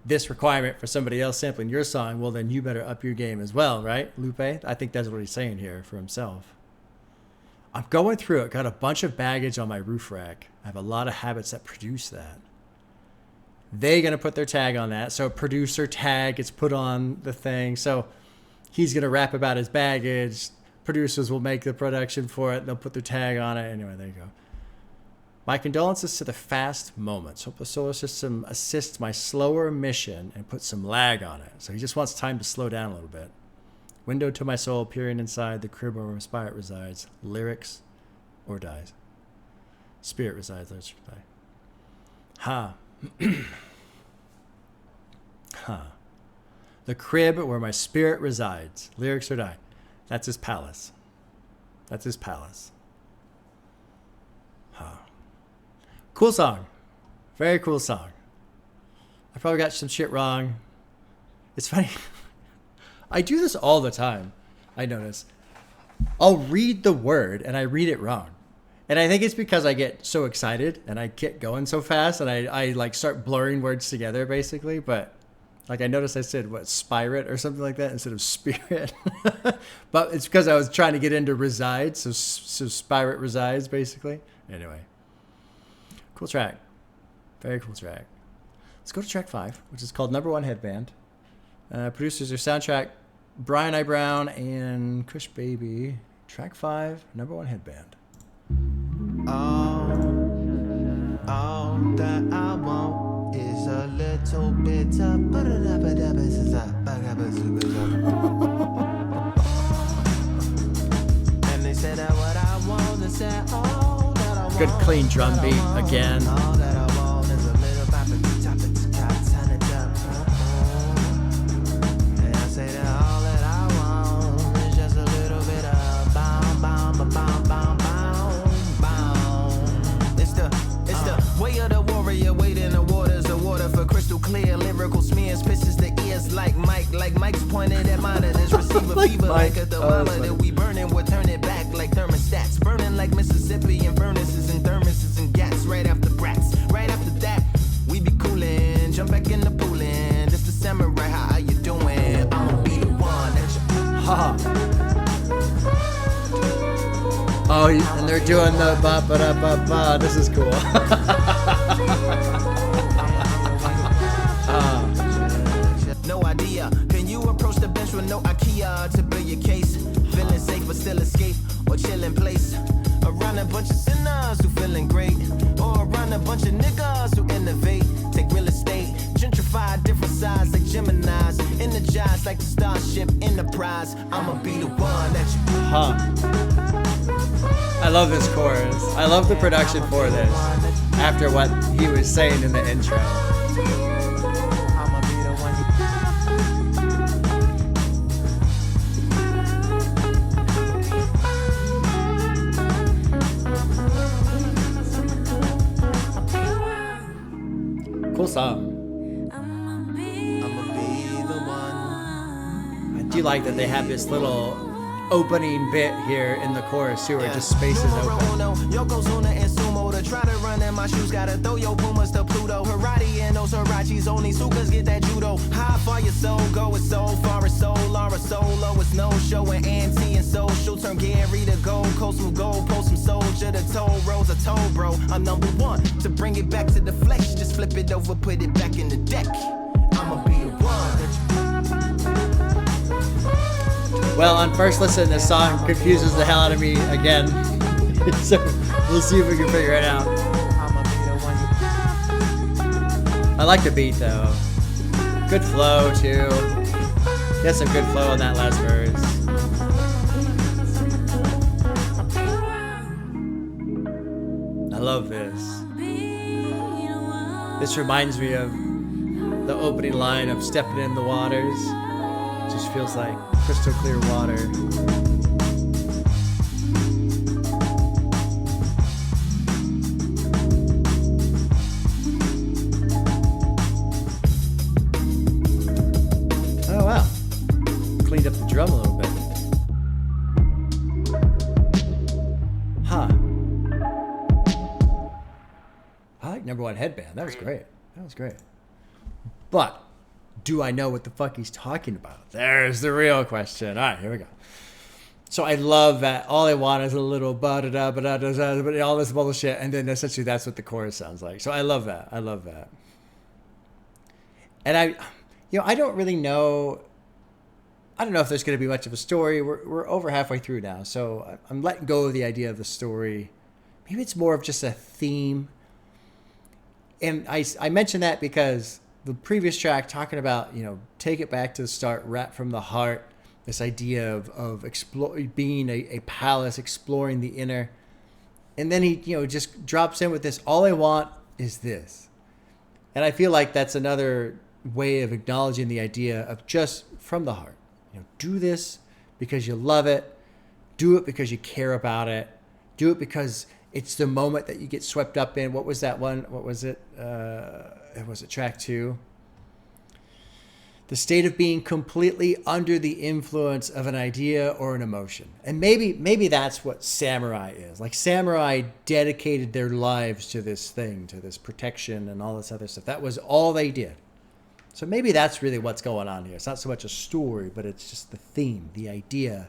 this requirement for somebody else sampling your song, well, then you better up your game as well, right, Lupe? I think that's what he's saying here for himself. I'm going through it. Got a bunch of baggage on my roof rack. I have a lot of habits that produce that. They're going to put their tag on that. So producer tag gets put on the thing. So he's going to rap about his baggage. Producers will make the production for it. They'll put their tag on it. Anyway, there you go. My condolences to the fast moments. Hope the solar system assists my slower mission and put some lag on it. So he just wants time to slow down a little bit. Window to my soul, peering inside the crib where my spirit resides. Lyrics or dies. Spirit resides, lyrics or die. Ha. Ha. The crib where my spirit resides. Lyrics or die. That's his palace. That's his palace. Huh. Cool song. Very cool song. I probably got some shit wrong. It's funny. I do this all the time. I notice. I'll read the word and I read it wrong. And I think it's because I get so excited and I get going so fast and I like start blurring words together basically. But like I noticed I said, spirit or something like that instead of spirit. But it's because I was trying to get into reside. So spirit resides basically. Anyway. Cool track. Very cool track. Let's go to track 5, which is called No.1 Headband. Producers are soundtrack Brian I. Brown and Kush Baby. Track 5, No.1 Headband. All that I want is a little bit of and they said that what I want is that all that I want. Good clean drum beat again. All that I want is a little bit and I say that all that I want is just a little bit of bound. It's the way of the warrior, wading the waters, the water for crystal clear, lyrical smears, pisses the ears like Mike's pointed at monitors, receive a fever like a thermometer. We burning, we'll turn it back like thermostats, burning like Mississippi and furnaces and thermoses and gas. Right after brats, right after that, we be coolin', jump back in the pool in. This the samurai, how you doing? I'ma be the one that you. Oh, and they're doing the ba ba da ba ba. This is cool. No idea. Can you approach the bench with no IKEA to build your case? Feeling safe but still escape or chill in place. Around a bunch of sinners who feeling great, or around a bunch of niggas who innovate. Take real estate, gentrify different sides like Geminis, energize like the Starship Enterprise. I'ma be the one that you. I love this chorus. I love the production for this. After what he was saying in the intro. I'ma be the one you. Cool song. I'ma be the one. I do like that they have this little opening bit here in the chorus too, where it just spaces open. Yokozuna and Sumo to try to run in my shoes, gotta throw your Pumas to Pluto. Karate and those Hirachis, only Sukas get that judo. How far your soul go, it's so far, it's so Laura solo, it's no show and anti and social. Turn Gary to Gold Coast, move gold, post some soldier to toll roads, I told bro, I'm #1 to bring it back to the flesh. Just flip it over, put it back in the deck. I'ma be the one that you. Well, on first listen, this song confuses the hell out of me again. So we'll see if we can figure it out. I like the beat though. Good flow too. He has some good flow on that last verse. love this. This reminds me of the opening line of Stepping in the Waters. It just feels like crystal clear water. Oh wow. Cleaned up the drum a little bit. Huh. I like No.1 Headband. That was great. That was great. But do I know what the fuck he's talking about? There's the real question. All right, here we go. So I love that all I want is a little ba-da-da, but all this bullshit, and then essentially that's what the chorus sounds like. So I love that. I love that. And I don't really know. I don't know if there's going to be much of a story. We're over halfway through now, so I'm letting go of the idea of the story. Maybe it's more of just a theme. And I mentioned that because the previous track talking about, take it back to the start, rap from the heart, this idea of being a palace, exploring the inner. And then he, just drops in with this, all I want is this. And I feel like that's another way of acknowledging the idea of just from the heart. Do this because you love it. Do it because you care about it. Do it because it's the moment that you get swept up in. What was that one? What was it? Was it track 2? The state of being completely under the influence of an idea or an emotion. And maybe that's what Samurai is. Like Samurai dedicated their lives to this thing, to this protection and all this other stuff. That was all they did. So maybe that's really what's going on here. It's not so much a story, but it's just the theme, the idea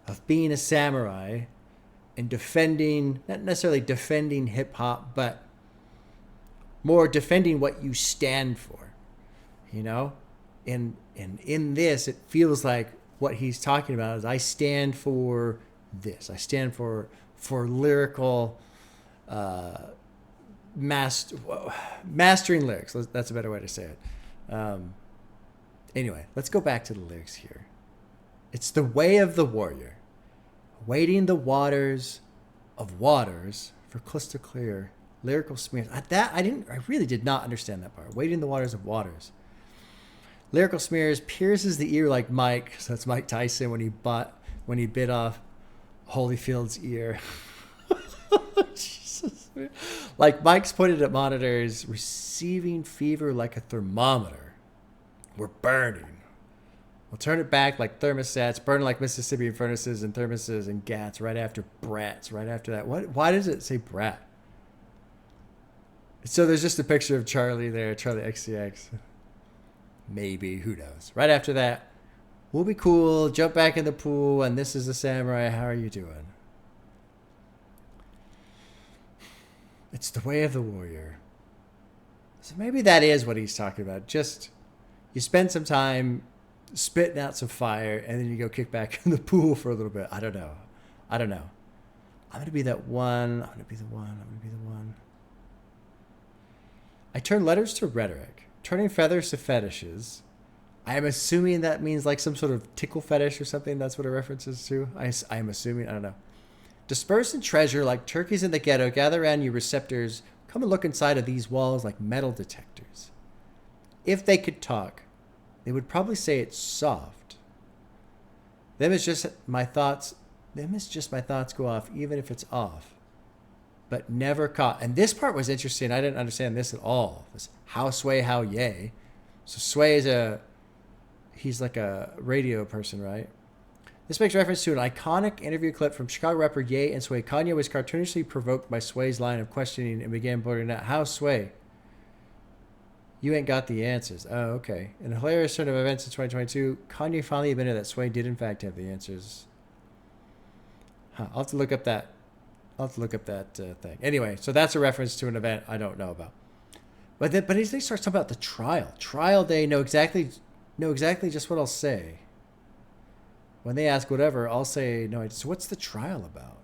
of being a samurai and defending, not necessarily defending hip hop, but more defending what you stand for, And in this, it feels like what he's talking about is I stand for this. I stand for lyrical, mastering lyrics. That's a better way to say it. Anyway, let's go back to the lyrics here. It's the way of the warrior, wading the waters of waters for crystal clear lyrical smears. I really did not understand that part. Wading the waters of waters. Lyrical smears pierces the ear like Mike. So that's Mike Tyson when he bit off Holyfield's ear. Jesus. Like Mike's pointed at monitors, receiving fever like a thermometer. We're burning. We'll turn it back like thermostats, burn like Mississippi furnaces and thermoses and gats right after brats, right after that. Why does it say brat? So there's just a picture of Charlie there, Charlie XCX. Maybe, who knows? Right after that, we'll be cool, jump back in the pool, and this is the samurai. How are you doing? It's the way of the warrior. So maybe that is what he's talking about. Just, you spend some time spitting out some fire, and then you go kick back in the pool for a little bit. I don't know. I'm going to be that one. I'm going to be the one. I turn letters to rhetoric, turning feathers to fetishes. I am assuming that means like some sort of tickle fetish or something. That's what it references to. I am assuming. I don't know. Disperse and treasure like turkeys in the ghetto. Gather around you receptors. Come and look inside of these walls like metal detectors. If they could talk, they would probably say it's soft. Them is just my thoughts go off, even if it's off. But never caught. And this part was interesting. I didn't understand this at all. This how sway, how yay. So sway is he's like a radio person, right? This makes reference to an iconic interview clip from Chicago rapper Ye and Sway. Kanye was cartoonishly provoked by Sway's line of questioning and began blurting out, "How Sway? You ain't got the answers." Oh, okay. In a hilarious turn of events in 2022, Kanye finally admitted that Sway did in fact have the answers. I'll have to look up that thing. Anyway, so that's a reference to an event I don't know about. But he starts talking about the trial. Trial day, know exactly just what I'll say. When they ask whatever, I'll say, no, so what's the trial about?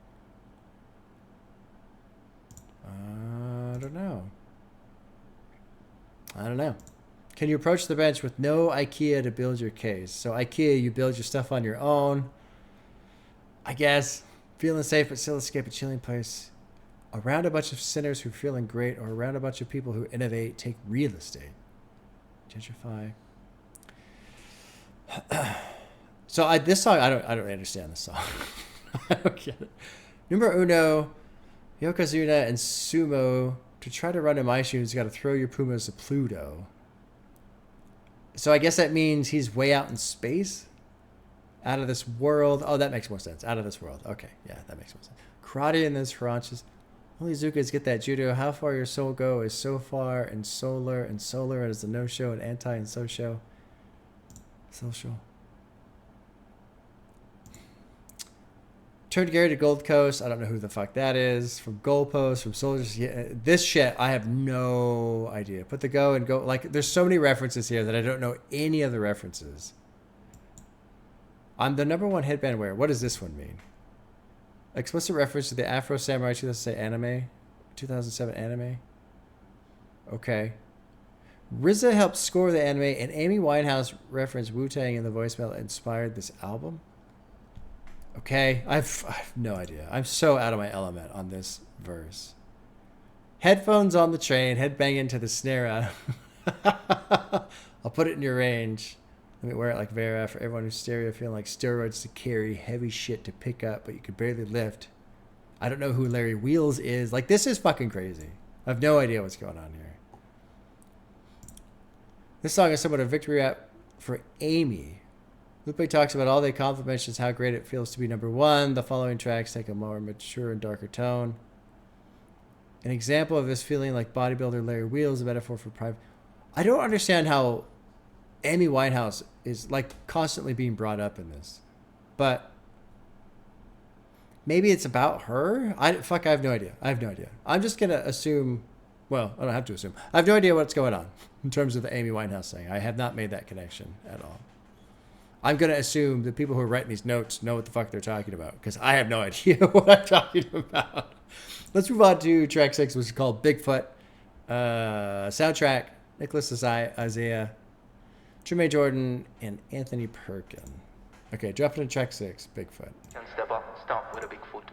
I don't know. Can you approach the bench with no IKEA to build your case? So IKEA, you build your stuff on your own. I guess. Feeling safe but still escape a chilling place. Around a bunch of sinners who are feeling great, or around a bunch of people who innovate, take real estate. Gentrify. So this song, I don't really understand this song. I don't get it. Numero uno, Yokozuna and Sumo. To try to run in my shoes, you got to throw your Pumas to Pluto. So I guess that means he's way out in space? Out of this world. Oh, that makes more sense. Out of this world. Okay, yeah, that makes more sense. Karate in those Haranchas. Only Zukas get that judo. How far your soul go is so far, and solar is the no-show, and anti and social. Turned Gary to Gold Coast. I don't know who the fuck that is. From Goalpost, from Soldiers. Yeah, this shit, I have no idea. Put the go and go. Like, there's so many references here that I don't know any of the references. I'm the #1 headband wearer. What does this one mean? Explicit reference to the Afro Samurai 2007 anime. Okay. RZA helped score the anime, and Amy Winehouse referenced Wu-Tang in the voicemail that inspired this album. Okay, I have no idea. I'm so out of my element on this verse. Headphones on the train, headbanging to the snare. I'll put it in your range. Let me wear it like Vera for everyone who's stereo, feeling like steroids to carry, heavy shit to pick up, but you could barely lift. I don't know who Larry Wheels is. Like, this is fucking crazy. I have no idea what's going on here. This song is somewhat a victory rap for Amy. Lupe talks about all the accomplishments, how great it feels to be #1. The following tracks take a more mature and darker tone. An example of this feeling like bodybuilder Larry Wheels, a metaphor for private. I don't understand how Amy Winehouse is like constantly being brought up in this, but maybe it's about her. I have no idea. I'm just gonna assume. Well, I don't have to assume. I have no idea what's going on in terms of the Amy Winehouse thing. I have not made that connection at all. I'm gonna assume the people who are writing these notes know what the fuck they're talking about, because I have no idea what I'm talking about. Let's move on to track 6, which is called Bigfoot. Soundtrack: Nicholas Isaiah, Jermaine Jordan, and Anthony Perkin. Okay, drop it in track 6, Bigfoot. Step up, start with a Bigfoot.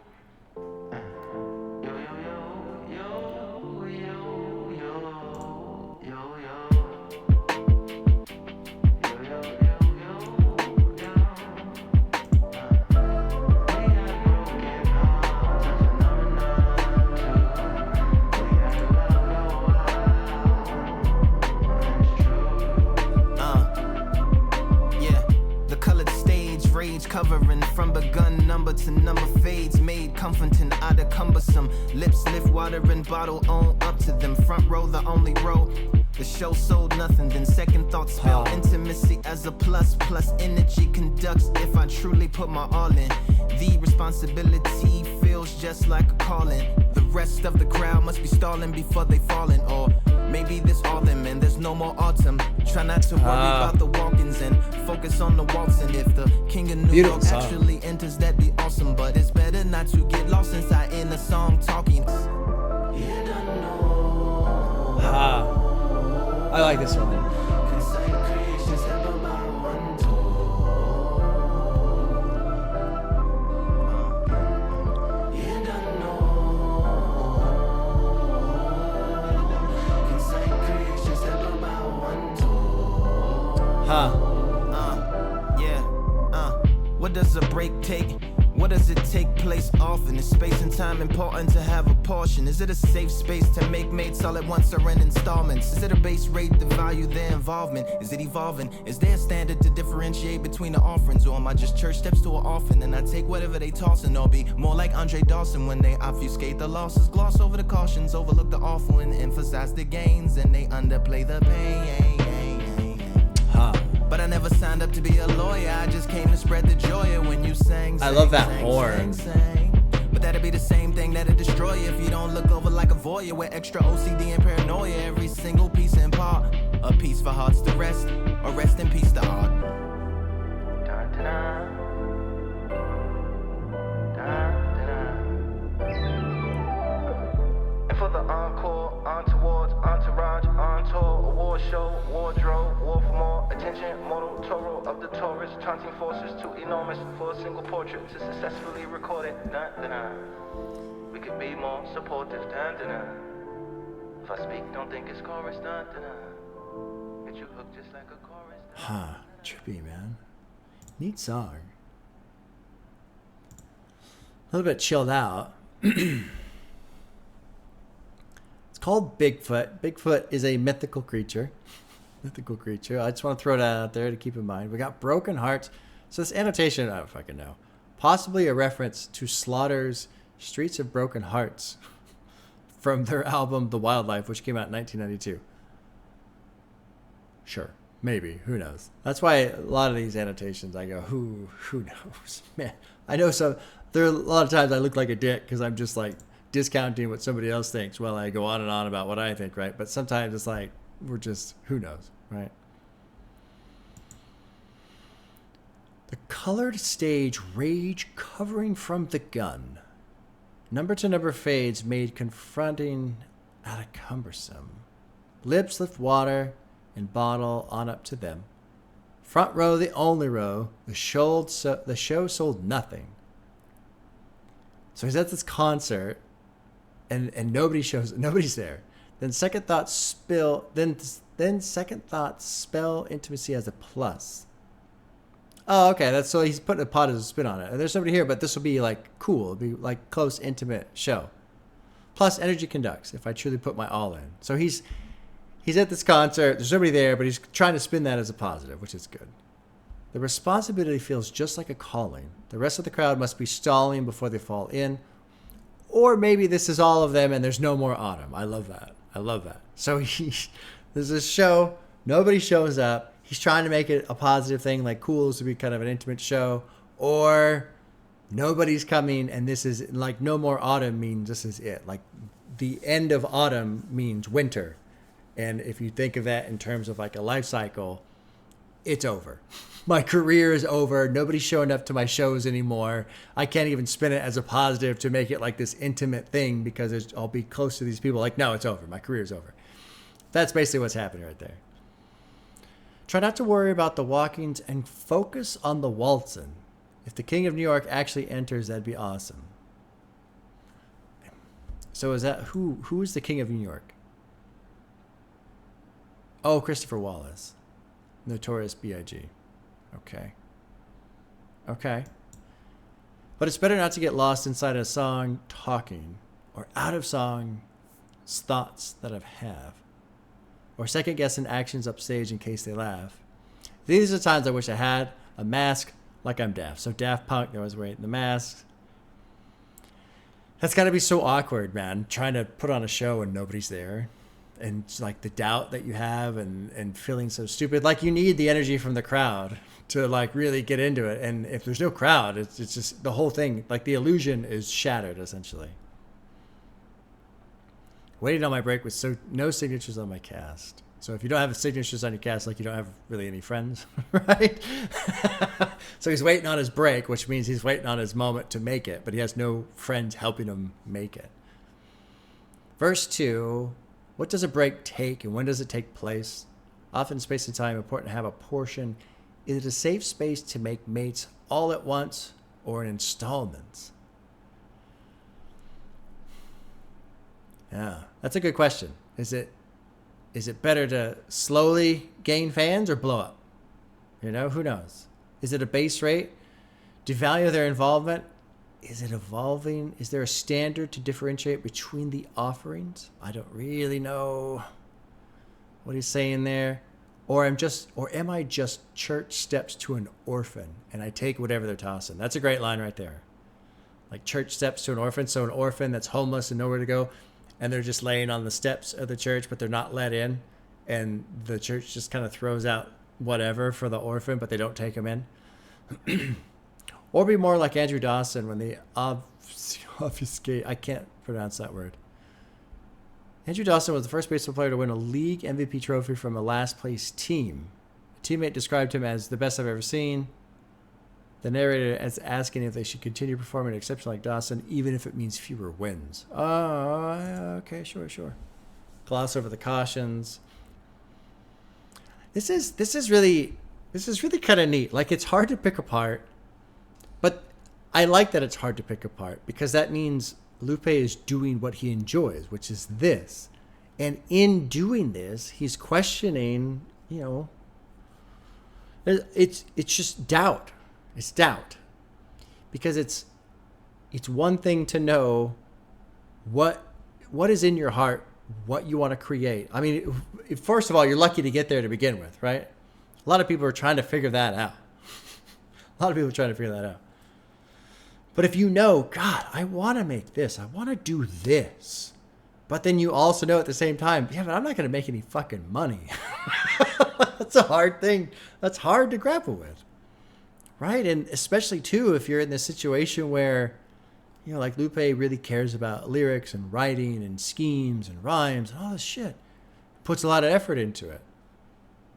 Covering from begun number to number fades, made comforting out of cumbersome. Lips lift water and bottle on up to them. Front row the only row. The show sold nothing, then second thoughts spell intimacy as a plus. Plus energy conducts if I truly put my all in. The responsibility feels just like a calling. The rest of the crowd must be stalling before they falling. Or maybe this all them and there's no more autumn. Try not to worry about the walk-ins and focus on the waltzing. If the king of New York actually enters, that'd be awesome. But it's better not to get lost inside in the song talking. I like this one. What does a break take? What does it take place often? Is space and time important to have a portion? Is it a safe space to make mates all at once or in installments? Is it a base rate to value their involvement? Is it evolving? Is there a standard to differentiate between the offerings? Or am I just church steps to an orphan and I take whatever they tossing? Or be more like Andre Dawson when they obfuscate the losses, gloss over the cautions, overlook the awful and emphasize the gains, and they underplay the pain. But I never signed up to be a lawyer. I just came to spread the joy when you sang. I love that horn. But that'd be the same thing that'd destroy you if you don't look over like a voyeur with extra OCD and paranoia. Every single piece and part. A piece for hearts to rest, or rest in peace to art. And for the encore, on towards, entourage, on tour, award show, wardrobe, war for more attention, model, Toro of the Taurus, taunting forces too enormous for a single portrait to successfully record it. we could be more supportive. Dun, dun, dun. If I speak, don't think it's chorus. Dun, dun, dun. Get you hooked just like a chorus. Dun. Huh. Trippy, man. Neat song. A little bit chilled out. It's called Bigfoot. Bigfoot is a mythical creature. Mythical creature. I just want to throw that out there to keep in mind. We got Broken Hearts. So this annotation, I don't fucking know. Possibly a reference to Slaughter's Streets of Broken Hearts from their album The Wildlife, which came out in 1992. Sure. Maybe. Who knows? That's why a lot of these annotations, I go, who knows? Man, I know some. There are a lot of times I look like a dick because I'm just like discounting what somebody else thinks while I go on and on about what I think, right? But sometimes it's like, we're just, who knows, right? The colored stage rage covering from the gun. Number to number fades made confronting out of cumbersome. Lips lift water and bottle on up to them. Front row, the only row. The show sold nothing. So he's at this concert, and nobody's there. Then second thoughts spell intimacy as a plus. Oh, okay. That's so he's putting a positive spin on it. And there's somebody here, but this will be like cool. It'll be like close, intimate show. Plus, energy conducts if I truly put my all in. So he's at this concert. There's nobody there, but he's trying to spin that as a positive, which is good. The responsibility feels just like a calling. The rest of the crowd must be stalling before they fall in. Or maybe this is all of them and there's no more autumn. I love that. So there's this show. Nobody shows up. He's trying to make it a positive thing, like cool, this would be kind of an intimate show. Or nobody's coming and this is like no more autumn means this is it. Like the end of autumn means winter. And if you think of that in terms of like a life cycle, it's over. My career is over. Nobody's showing up to my shows anymore. I can't even spin it as a positive to make it like this intimate thing because I'll be close to these people. Like, no, it's over. My career's over. That's basically what's happening right there. Try not to worry about the walkings and focus on the waltzing. If the King of New York actually enters, that'd be awesome. So is that who is the King of New York? Oh, Christopher Wallace. Notorious B.I.G. Okay. But it's better not to get lost inside a song talking or out of song thoughts that I have or second guessing actions upstage in case they laugh. These are times I wish I had a mask like I'm Daft. So Daft Punk, they're always wearing the mask. That's got to be so awkward, man, trying to put on a show and nobody's there. And it's like the doubt that you have and feeling so stupid. Like you need the energy from the crowd to like really get into it. And if there's no crowd, it's just the whole thing, like the illusion is shattered essentially. Waiting on my break with no signatures on my cast. So if you don't have signatures on your cast, like you don't have really any friends, right? So he's waiting on his break, which means he's waiting on his moment to make it, but he has no friends helping him make it. Verse 2. What does a break take and when does it take place? Often space and time, important to have a portion. Is it a safe space to make mates all at once or in installments? Yeah, that's a good question. Is it better to slowly gain fans or blow up? You know, who knows? Is it a base rate? Devalue their involvement? Is it evolving? Is there a standard to differentiate between the offerings? I don't really know what he's saying there. Or am I just church steps to an orphan and I take whatever they're tossing? That's a great line right there. Like church steps to an orphan. So an orphan that's homeless and nowhere to go, and they're just laying on the steps of the church, but they're not let in. And the church just kind of throws out whatever for the orphan, but they don't take him in. Or be more like Andrew Dawson when they obfuscate. I can't pronounce that word. Andrew Dawson was the first baseball player to win a league MVP trophy from a last place team. A teammate described him as the best I've ever seen. The narrator is asking if they should continue performing an exception like Dawson, even if it means fewer wins. Oh, okay, sure. Gloss over the cautions. This is really kind of neat. Like, it's hard to pick apart, but I like that it's hard to pick apart because that means Lupe is doing what he enjoys, which is this. And in doing this, he's questioning, it's just doubt. It's doubt. Because it's one thing to know what is in your heart, what you want to create. I mean, first of all, you're lucky to get there to begin with, right? A lot of people are trying to figure that out. But if you know, God, I want to make this, I want to do this, but then you also know at the same time, yeah, but I'm not going to make any fucking money. That's a hard thing. That's hard to grapple with, right? And especially, too, if you're in this situation where, like Lupe really cares about lyrics and writing and schemes and rhymes and all this shit, puts a lot of effort into it.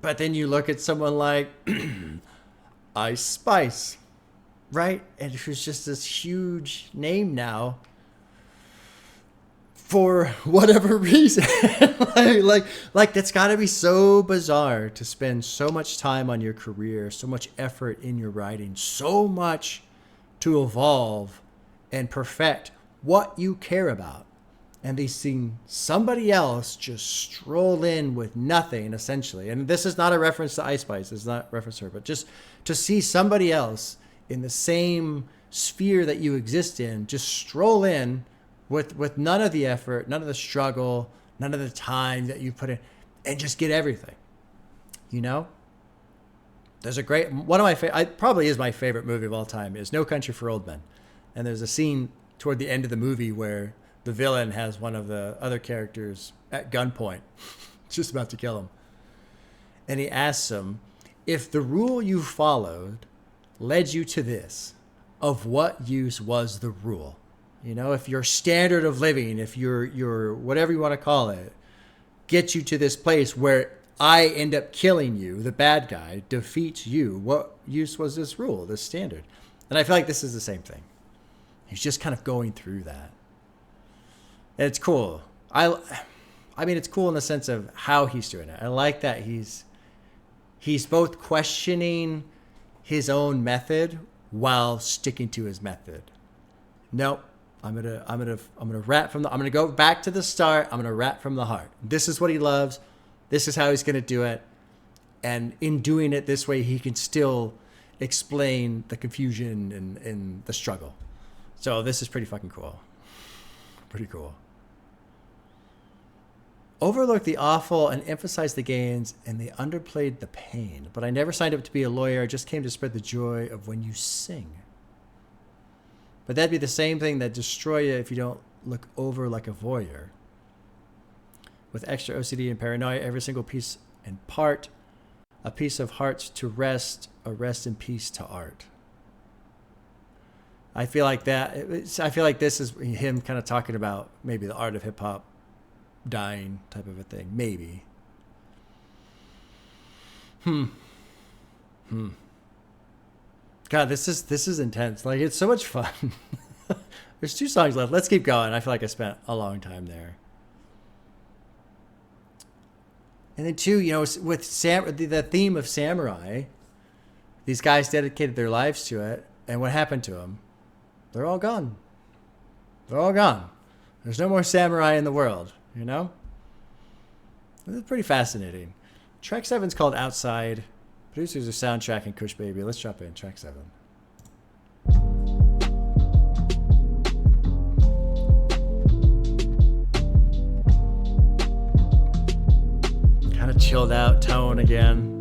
But then you look at someone like Ice Spice, right? And who's just this huge name now for whatever reason. like that's got to be so bizarre to spend so much time on your career, so much effort in your writing, so much to evolve and perfect what you care about. And they see somebody else just stroll in with nothing, essentially. And this is not a reference to Ice Spice. It's not a reference to her. But just to see somebody else in the same sphere that you exist in just stroll in with none of the effort, none of the struggle, none of the time that you put in, and just get everything. There's a great... One of my probably is my favorite movie of all time is No Country for Old Men. And there's a scene toward the end of the movie where the villain has one of the other characters at gunpoint, just about to kill him. And he asks him, if the rule you followed led you to this, of what use was the rule? If your standard of living, if your whatever you want to call it, gets you to this place where I end up killing you, the bad guy defeats you, what use was this rule, this standard? And I feel like this is the same thing. He's just kind of going through that. And it's cool. I mean, it's cool in the sense of how he's doing it. I like that he's both questioning his own method while sticking to his method. Nope. I'm gonna rap from I'm gonna go back to the start. I'm gonna rap from the heart. This is what he loves. This is how he's gonna do it. And in doing it this way, he can still explain the confusion and the struggle. So this is pretty fucking cool. Pretty cool. Overlooked the awful and emphasized the gains, and they underplayed the pain. But I never signed up to be a lawyer. I just came to spread the joy of when you sing. But that'd be the same thing that destroy you if you don't look over like a voyeur. With extra OCD and paranoia, every single piece and part, a piece of hearts to rest, a rest in peace to art. I feel like this is him kind of talking about maybe the art of hip hop dying type of a thing. Maybe. God, this is intense. Like, it's so much fun. There's 2 songs left. Let's keep going. I feel like I spent a long time there. And then 2, with the theme of samurai, these guys dedicated their lives to it. And what happened to them? They're all gone. They're all gone. There's no more samurai in the world, It's pretty fascinating. Track 7's called Outside. Producers are Soundtrack and Kush Baby. Let's drop in track 7. Kind of chilled out tone again.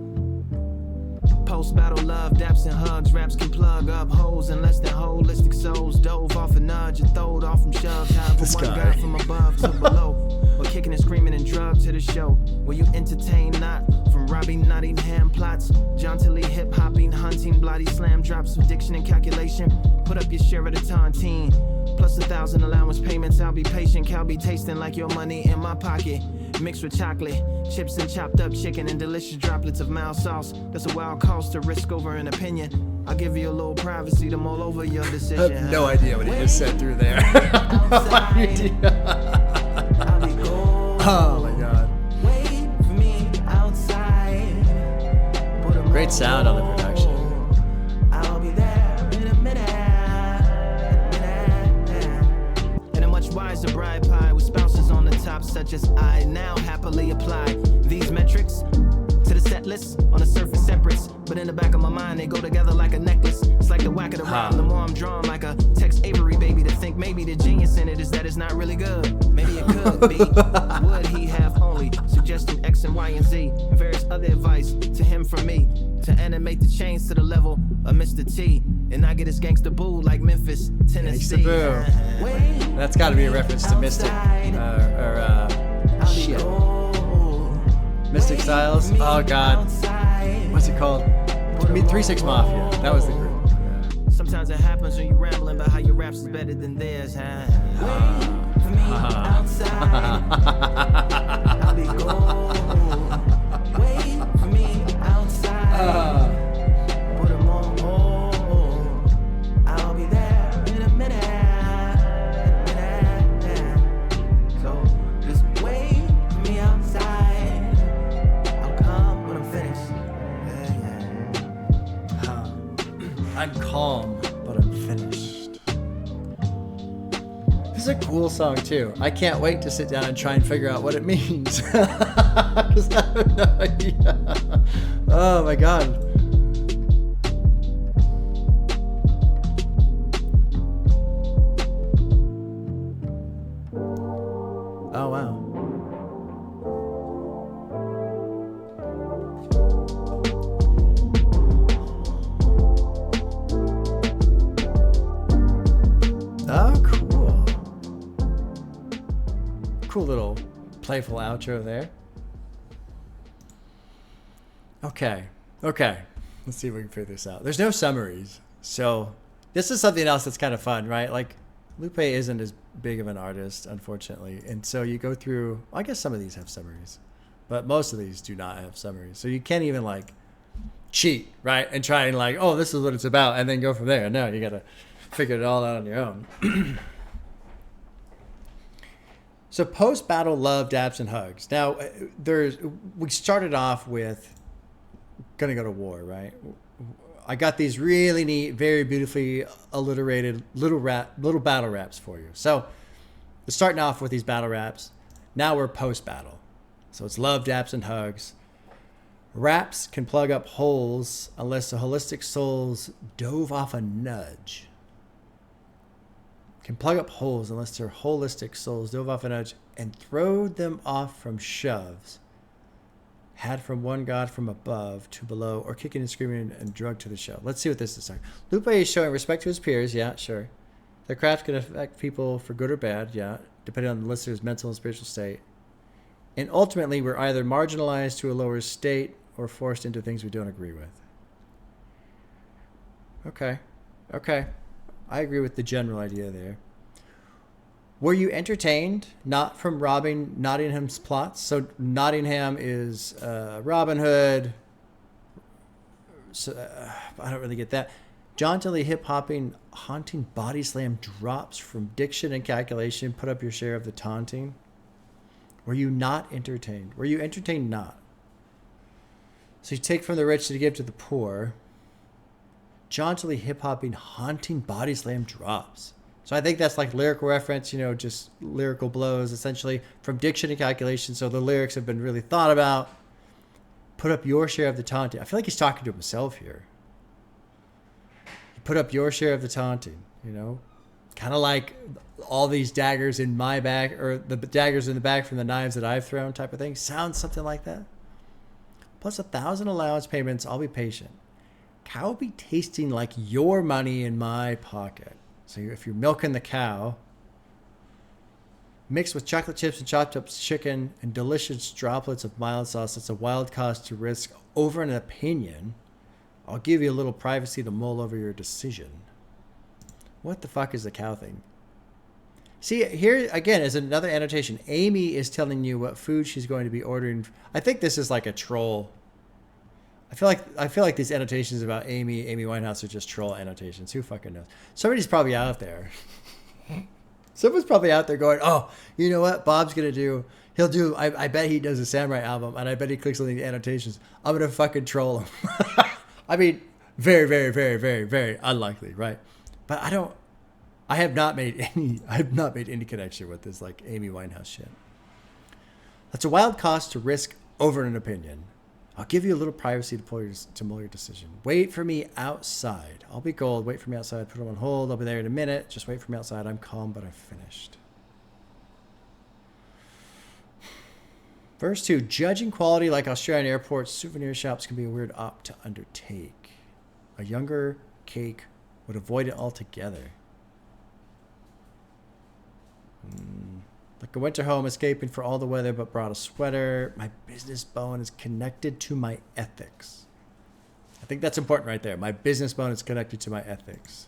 Post-battle love, daps and hugs, raps can plug up holes in less than holistic souls. Dove off a nudge and throwed off from shoved. However, This one guy. girl from above to below. Or kicking and screaming and drugs to the show. Will you entertain not? From robbing Nottingham plots, jauntily hip-hopping, hunting, bloody slam drops of diction and calculation. Put up your share of the tontine. Plus 1,000 allowance payments, I'll be patient. Cal be tasting like your money in my pocket. Mixed with chocolate, chips and chopped up chicken and delicious droplets of mild sauce. That's a wild cost to risk over an opinion. I'll give you a little privacy to mull over your I decision. have no idea what he just said through there. No idea. I'll be gold. Oh my god. Wait for me outside. Put 'em Great sound on the production. I'll be there in a minute. And such as I now happily apply these metrics to the set list. On the surface separates, but in the back of my mind they go together like a necklace. It's like the whack of the rhyme. The more I'm drawn like a Tex Avery baby, to think maybe the genius in it is that it's not really good. Maybe it could be. Would he have only suggesting X and Y and Z and various other advice to him from me to animate the chains to the level of Mr. T and not get his gangster boo like Memphis, Tennessee. Gangsta boo. That's got to be a reference to Mystic shit. Mystic Styles. Oh God, what's it called? 3-6 Mafia. That was the group. Sometimes it happens when you rambling about how your raps is better than theirs, huh? Wait for me outside. I'll be gone. Wait for me outside. Put 'em on hold. I'll be there in a minute. So just wait for me outside. I'll come when I'm finished. I'm calm, but I'm finished. This is a cool song too. I can't wait to sit down and try and figure out what it means. Because I have no idea. Oh my God. Oh wow. Oh, cool. Cool little playful outro there. Okay. Let's see if we can figure this out. There's no summaries. So this is something else that's kind of fun, right? Like Lupe isn't as big of an artist, unfortunately. And so you go through, I guess some of these have summaries, but most of these do not have summaries. So you can't even like cheat, right? And try and like, oh, this is what it's about. And then go from there. No, you got to figure it all out on your own. So post-battle love, dabs, and hugs. Now, we started off with gonna go to war, right? I got these really neat, very beautifully alliterated little battle raps for you. So we're starting off with these battle raps. Now we're post-battle. So it's love, dabs, and hugs. Raps can plug up holes unless the holistic souls dove off a nudge. Can plug up holes unless their holistic souls dove off an edge and throwed them off from shoves, had from one god from above to below, or kicking and screaming and drug to the show. Let's see what this is. Lupe is showing respect to his peers. Yeah, sure. Their craft can affect people for good or bad. Yeah, depending on the listener's mental and spiritual state. And ultimately, we're either marginalized to a lower state or forced into things we don't agree with. Okay. I agree with the general idea there. Were you entertained? Not from robbing Nottingham's plots. So Nottingham is Robin Hood. So, I don't really get that. Jauntily hip-hopping, haunting body slam drops from diction and calculation. Put up your share of the taunting. Were you not entertained? Were you entertained not? So you take from the rich to give to the poor. Jauntily hip-hopping, haunting body slam drops. So I think that's like lyrical reference, just lyrical blows, essentially, from diction and calculation. So the lyrics have been really thought about. Put up your share of the taunting. I feel like he's talking to himself here. Put up your share of the taunting, Kind of like all these daggers in my bag, or the daggers in the bag from the knives that I've thrown type of thing. Sounds something like that. Plus 1,000 allowance payments, I'll be patient. Cow be tasting like your money in my pocket. So if you're milking the cow, mixed with chocolate chips and chopped up chicken and delicious droplets of mild sauce, it's a wild cost to risk over an opinion. I'll give you a little privacy to mull over your decision. What the fuck is the cow thing? See, here again is another annotation. Amy is telling you what food she's going to be ordering. I think this is like a troll. I feel like these annotations about Amy Winehouse are just troll annotations. Who fucking knows? Somebody's probably out there. Someone's probably out there going, oh, you know what? Bob's going to do, I bet he does a Samurai album, and I bet he clicks on the annotations. I'm going to fucking troll him. I mean, very, very, very, very, very unlikely, right? But I have not made any connection with this like Amy Winehouse shit. That's a wild cost to risk over an opinion. I'll give you a little privacy to mull your decision. Wait for me outside. I'll be gold. Wait for me outside. Put them on hold. I'll be there in a minute. Just wait for me outside. I'm calm, but I've finished. Verse 2. Judging quality like Australian airports, souvenir shops can be a weird op to undertake. A younger cake would avoid it altogether. Like a winter home, escaping for all the weather, but brought a sweater. My business bone is connected to my ethics. I think that's important right there. My business bone is connected to my ethics.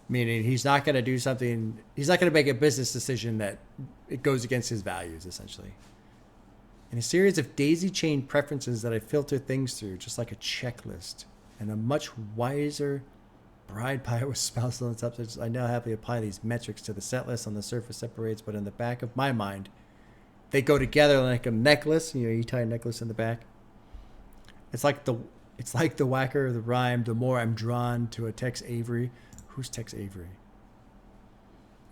Meaning he's not going to do something, he's not going to make a business decision that it goes against his values, essentially. In a series of daisy chain preferences that I filter things through, just like a checklist, and a much wiser bride pie with spousal and substance, I now happily apply these metrics to the set list. On the surface separates, but in the back of my mind, they go together like a necklace. You know, you tie a necklace in the back. It's like the whacker, the rhyme. The more I'm drawn to a Tex Avery. Who's Tex Avery?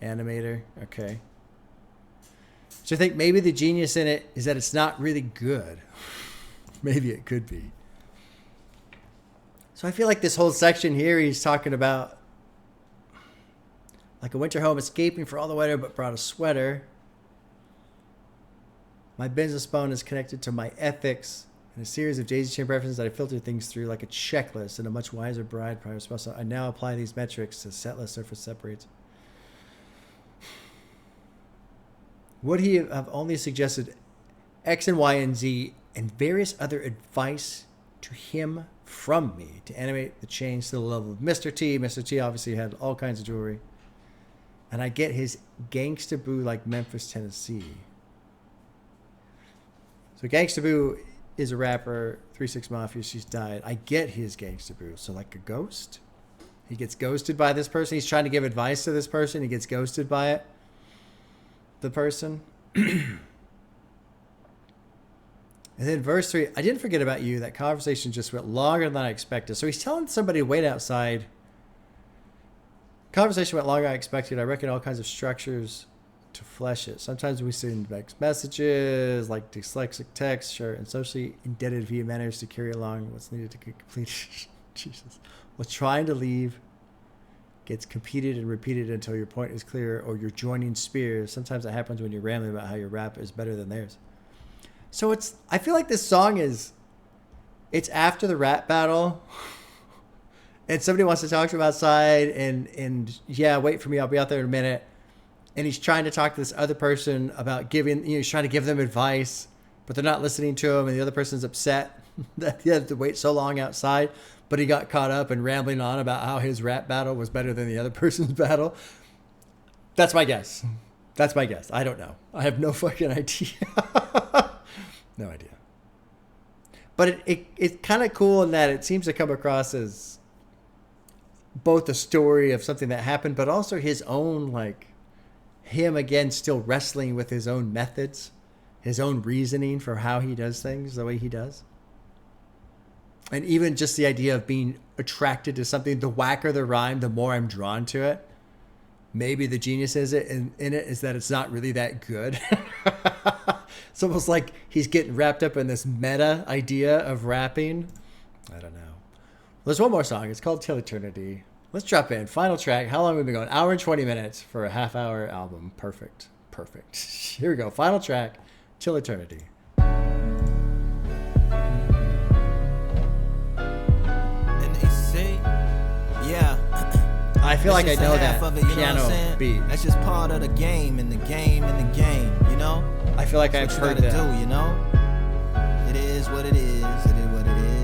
Animator. Okay. So I think maybe the genius in it is that it's not really good. Maybe it could be. So I feel like this whole section here, he's talking about like a winter home, escaping for all the weather, but brought a sweater. My business bone is connected to my ethics, and a series of daisy chain preferences that I filter things through like a checklist, and a much wiser bride prior spouse. I now apply these metrics to set list surface separates. Would he have only suggested X and Y and Z and various other advice to him from me to animate the change to the level of Mr. T? Mr. T obviously had all kinds of jewelry. And I get his Gangsta Boo like Memphis, Tennessee. So Gangsta Boo is a rapper, 3-6 Mafia, she's died. I get his Gangsta Boo. So like a ghost? He gets ghosted by this person. He's trying to give advice to this person. He gets ghosted by it. The person. And then verse 3, I didn't forget about you. That conversation just went longer than I expected. So he's telling somebody to wait outside. Conversation went longer than I expected. I reckon all kinds of structures to flesh it. Sometimes we send mixed messages, like dyslexic text, short and socially indebted via manners to carry along what's needed to complete. Jesus. What's trying to leave gets competed and repeated until your point is clear or you're joining spears. Sometimes it happens when you're rambling about how your rap is better than theirs. So I feel like this song it's after the rap battle and somebody wants to talk to him outside and yeah, wait for me. I'll be out there in a minute. And he's trying to talk to this other person about he's trying to give them advice, but they're not listening to him. And the other person's upset that he had to wait so long outside, but he got caught up and rambling on about how his rap battle was better than the other person's battle. That's my guess. I don't know. I have no fucking idea. No idea. But it's kind of cool in that it seems to come across as both a story of something that happened, but also his own, like, him again still wrestling with his own methods, his own reasoning for how he does things the way he does. And even just the idea of being attracted to something, the whacker the rhyme, the more I'm drawn to it. Maybe the genius in it is that it's not really that good. It's almost like he's getting wrapped up in this meta idea of rapping. I don't know. There's one more song. It's called Til Eternity. Let's drop in. Final track. How long have we been going? Hour and 20 minutes for a half-hour album. Perfect. Here we go. Final track. Til Eternity. And they say, yeah. I feel like I That's know just a half that of it, you know what I'm piano saying? beat. That's just part of the game and the game and the game, you know? I feel like I've That's what heard you gotta that. do, you know? It is what it is. It is what it is.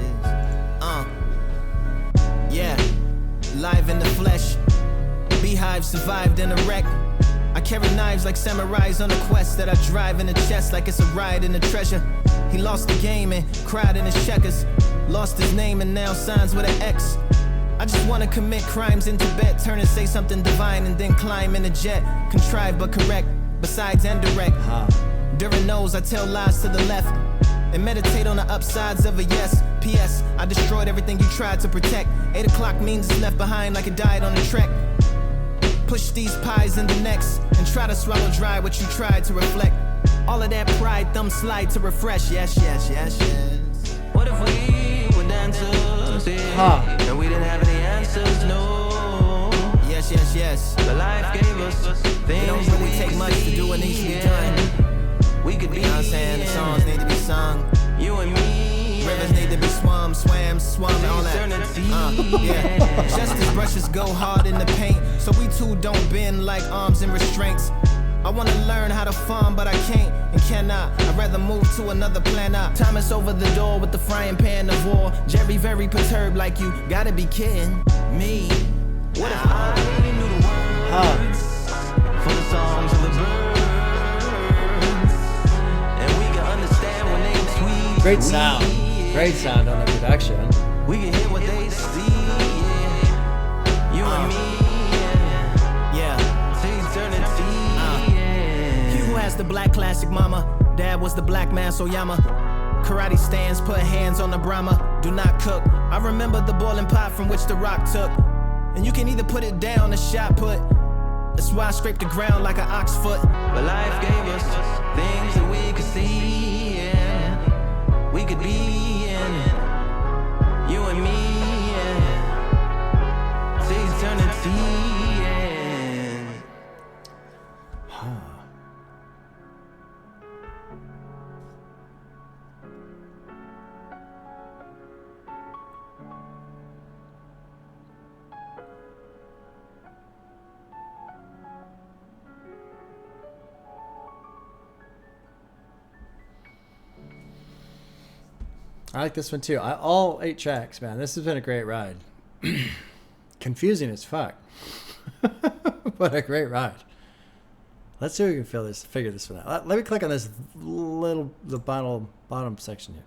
Yeah. Live in the flesh. Beehive survived in a wreck. I carry knives like samurais on a quest that I drive in the chest like it's a ride in the treasure. He lost the game and cried in his checkers. Lost his name and now signs with an X. I just wanna commit crimes in Tibet, turn and say something divine and then climb in a jet. Contrived but correct, besides and direct. During those I tell lies to the left and meditate on the upsides of a yes. P.S. I destroyed everything you tried to protect. 8 o'clock means it's left behind like it died on the trek. Push these pies in the necks and try to swallow dry what you tried to reflect. All of that pride, thumb slide to refresh. Yes, yes, yes, yes. What if we were dancers? Yeah. And we didn't have any answers, no. Yes, yes, yes. But life gave us things It don't that really we take could much to do what needs to be done. We could be, You know what I'm saying? The songs need to be sung. you and me. Rivers need to be swum, all that. Yeah. Just as brushes go hard in the paint, so we too don't bend like arms and restraints. I wanna learn how to farm, but I can't and cannot. I'd rather move to another planet. Thomas over the door with the frying pan of war. Jerry very perturbed like you gotta be kidding me. What if I knew the words for the songs of the birds, and we can understand when they tweet? Great sound. Great sound on the production. We can hear what they see. Yeah. You and me. Yeah. Til Eternity. He who has the black classic mama. Dad was the black man, so Yama. Karate stands, put hands on the Brahma. Do not cook. I remember the boiling pot from which the rock took. And you can either put it down or shot put. That's why I scrape the ground like an ox foot. But life gave us things that we could see. Yeah. We could be in it. You and me. Yeah. Till eternity. I like this one too. All 8 tracks, man. This has been a great ride. Confusing as fuck, but a great ride. Let's see if we can figure this one out. Let me click on this the bottom section here.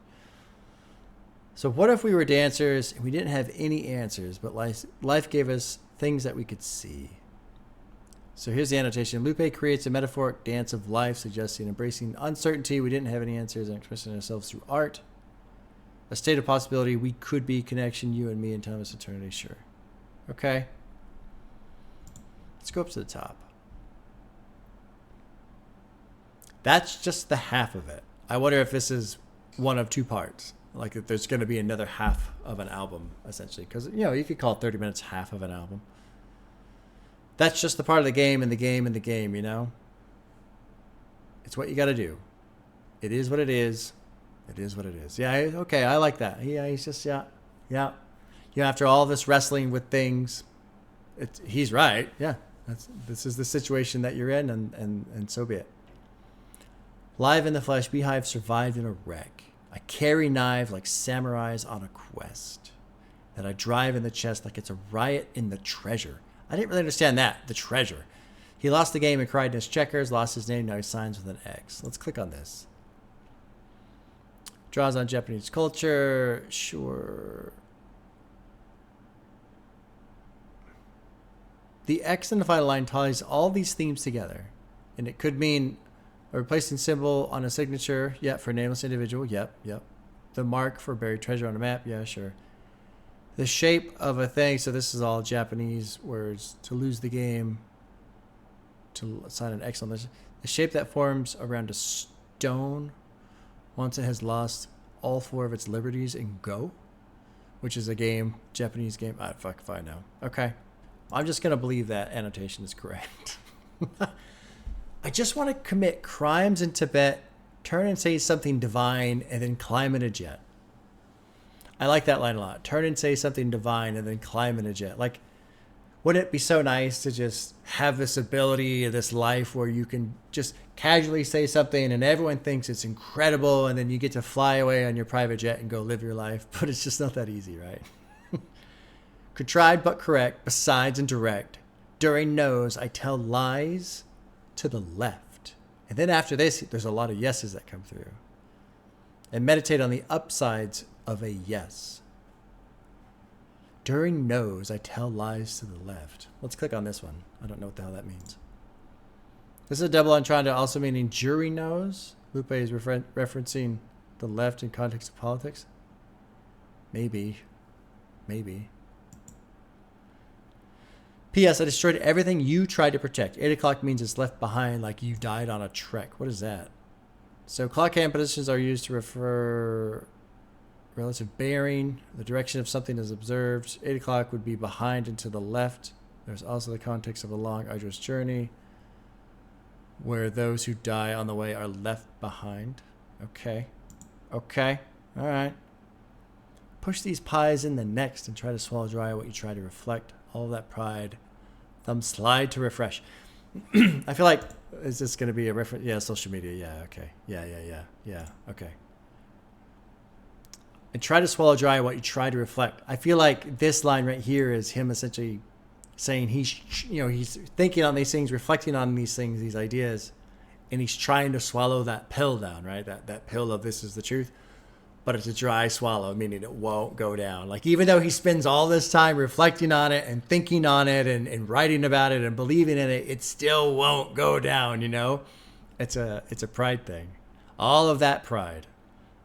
So what if we were dancers and we didn't have any answers, but life gave us things that we could see? So here's the annotation. Lupe creates a metaphoric dance of life, suggesting embracing uncertainty. We didn't have any answers and expressing ourselves through art. A state of possibility. We could be connection, you and me and Thomas Eternity. Sure. Okay. Let's go up to the top. That's just the half of it. I wonder if this is one of 2 parts. Like if there's going to be another half of an album, essentially. Because, you could call 30 minutes half of an album. That's just the part of the game and the game and the game, It's what you got to do. It is what it is. It is what it is. Yeah, okay, I like that. Yeah, he's just, yeah. After all this wrestling with things, he's right. Yeah, this is the situation that you're in, and so be it. Live in the flesh, Beehive survived in a wreck. I carry knives like samurais on a quest. That I drive in the chest like it's a riot in the treasure. I didn't really understand that, the treasure. He lost the game and cried in his checkers, lost his name, now he signs with an X. Let's click on this. Draws on Japanese culture. Sure. The X in the final line ties all these themes together. And it could mean a replacing symbol on a signature. Yeah, for a nameless individual. Yep. The mark for buried treasure on a map. Yeah, sure. The shape of a thing. So this is all Japanese words. To lose the game. To sign an X on this. The shape that forms around a stone. Once it has lost all 4 of its liberties in Go, which is a game, Japanese game. Fuck if I know. Okay. I'm just going to believe that annotation is correct. I just want to commit crimes in Tibet, turn and say something divine, and then climb in a jet. I like that line a lot. Turn and say something divine, and then climb in a jet. Like, wouldn't it be so nice to just have this ability, this life where you can just casually say something and everyone thinks it's incredible, and then you get to fly away on your private jet and go live your life? But it's just not that easy, right? Contrived but correct, besides and direct. During no's, I tell lies to the left. And then after this, there's a lot of yeses that come through. And meditate on the upsides of a yes. During no's, I tell lies to the left. Let's click on this one. I don't know what the hell that means. This is a double entendre, also meaning jury knows. Lupe is referencing the left in context of politics. Maybe. P.S. I destroyed everything you tried to protect. 8 o'clock means it's left behind like you died on a trek. What is that? So clock hand positions are used to refer relative bearing. The direction of something is observed. 8 o'clock would be behind and to the left. There's also the context of a long, arduous journey where those who die on the way are left behind. Okay. Okay. All right. Push these pies in the next and try to swallow dry what you try to reflect. All of that pride. Thumb slide to refresh. I feel like, is this going to be a reference? Yeah, social media. Yeah, okay. Yeah, okay. And try to swallow dry what you try to reflect. I feel like this line right here is him essentially saying he's thinking on these things, reflecting on these things, these ideas, and he's trying to swallow that pill down, right? That pill of this is the truth. But it's a dry swallow, meaning it won't go down. Like, even though he spends all this time reflecting on it and thinking on it and writing about it and believing in it, it still won't go down, you know? It's a pride thing. All of that pride.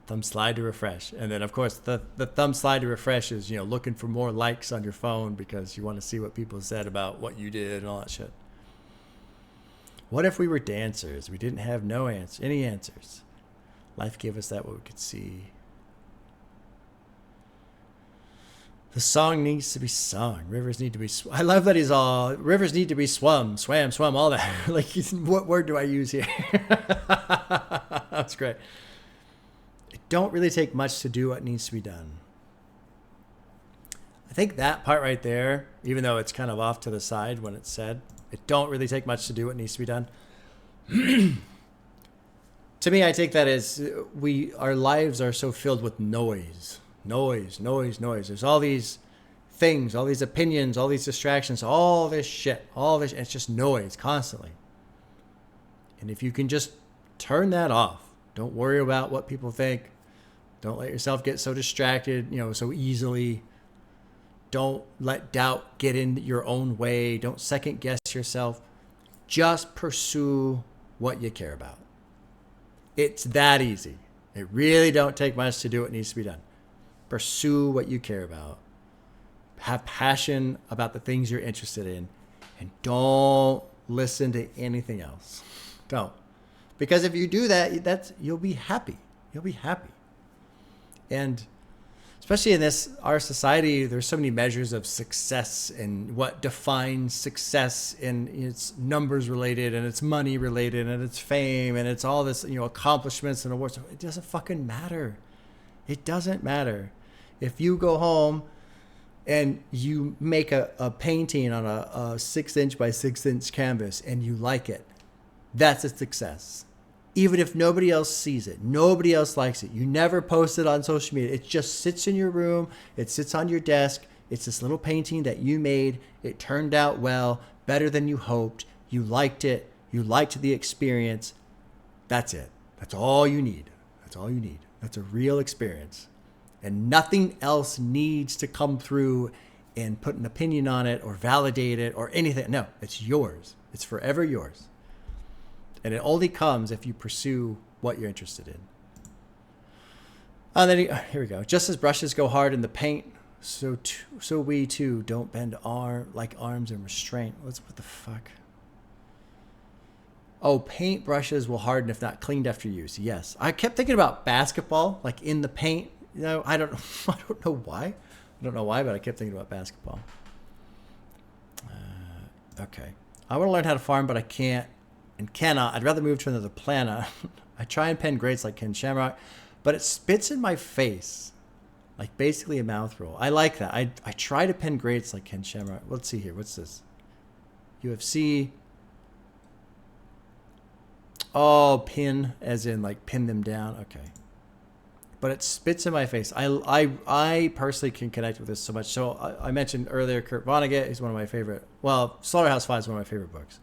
Thumb slide to refresh. And then, of course, the thumb slide to refresh is, looking for more likes on your phone because you want to see what people said about what you did and all that shit. What if we were dancers? We didn't have any answers. Life gave us that what we could see. The song needs to be sung. Rivers need to be... I love that he's all... Rivers need to be swum, all that. Like, what word do I use here? That's great. It don't really take much to do what needs to be done. I think that part right there, even though it's kind of off to the side when it's said, it don't really take much to do what needs to be done. To me, I take that as our lives are so filled with noise. Noise. There's all these things, all these opinions, all these distractions, all this shit, it's just noise constantly. And if you can just turn that off, don't worry about what people think. Don't let yourself get so distracted, so easily. Don't let doubt get in your own way. Don't second guess yourself. Just pursue what you care about. It's that easy. It really don't take much to do what needs to be done. Pursue what you care about. Have passion about the things you're interested in. And don't listen to anything else. Don't. Because if you do that, you'll be happy. You'll be happy. And especially in our society, there's so many measures of success and what defines success, and it's numbers related and it's money related and it's fame and it's all this, accomplishments and awards. It doesn't fucking matter. It doesn't matter. If you go home and you make a painting on a 6-inch by 6-inch canvas and you like it, that's a success. Even if nobody else sees it, nobody else likes it, you never post it on social media. It just sits in your room. It sits on your desk. It's this little painting that you made. It turned out well, better than you hoped. You liked it. You liked the experience. That's it. That's all you need. That's all you need. That's a real experience. And nothing else needs to come through and put an opinion on it or validate it or anything. No, it's yours. It's forever yours. And it only comes if you pursue what you're interested in. And then here we go. Just as brushes go hard in the paint, so we too don't bend arms in restraint. What the fuck? Oh, paint brushes will harden if not cleaned after use. Yes. I kept thinking about basketball, like in the paint. I don't know why. I don't know why, but I kept thinking about basketball. Okay. I want to learn how to farm, but I can't and cannot. I'd rather move to another planet. I try and pen grades like Ken Shamrock, but it spits in my face, like basically a mouth roll. I like that. I try to pen grades like Ken Shamrock. Let's see here. What's this? UFC. Oh, pin, as in like pin them down. Okay. But it spits in my face. I personally can connect with this so much. So I mentioned earlier Kurt Vonnegut. He's one of my favorite. Well, Slaughterhouse-Five is one of my favorite books.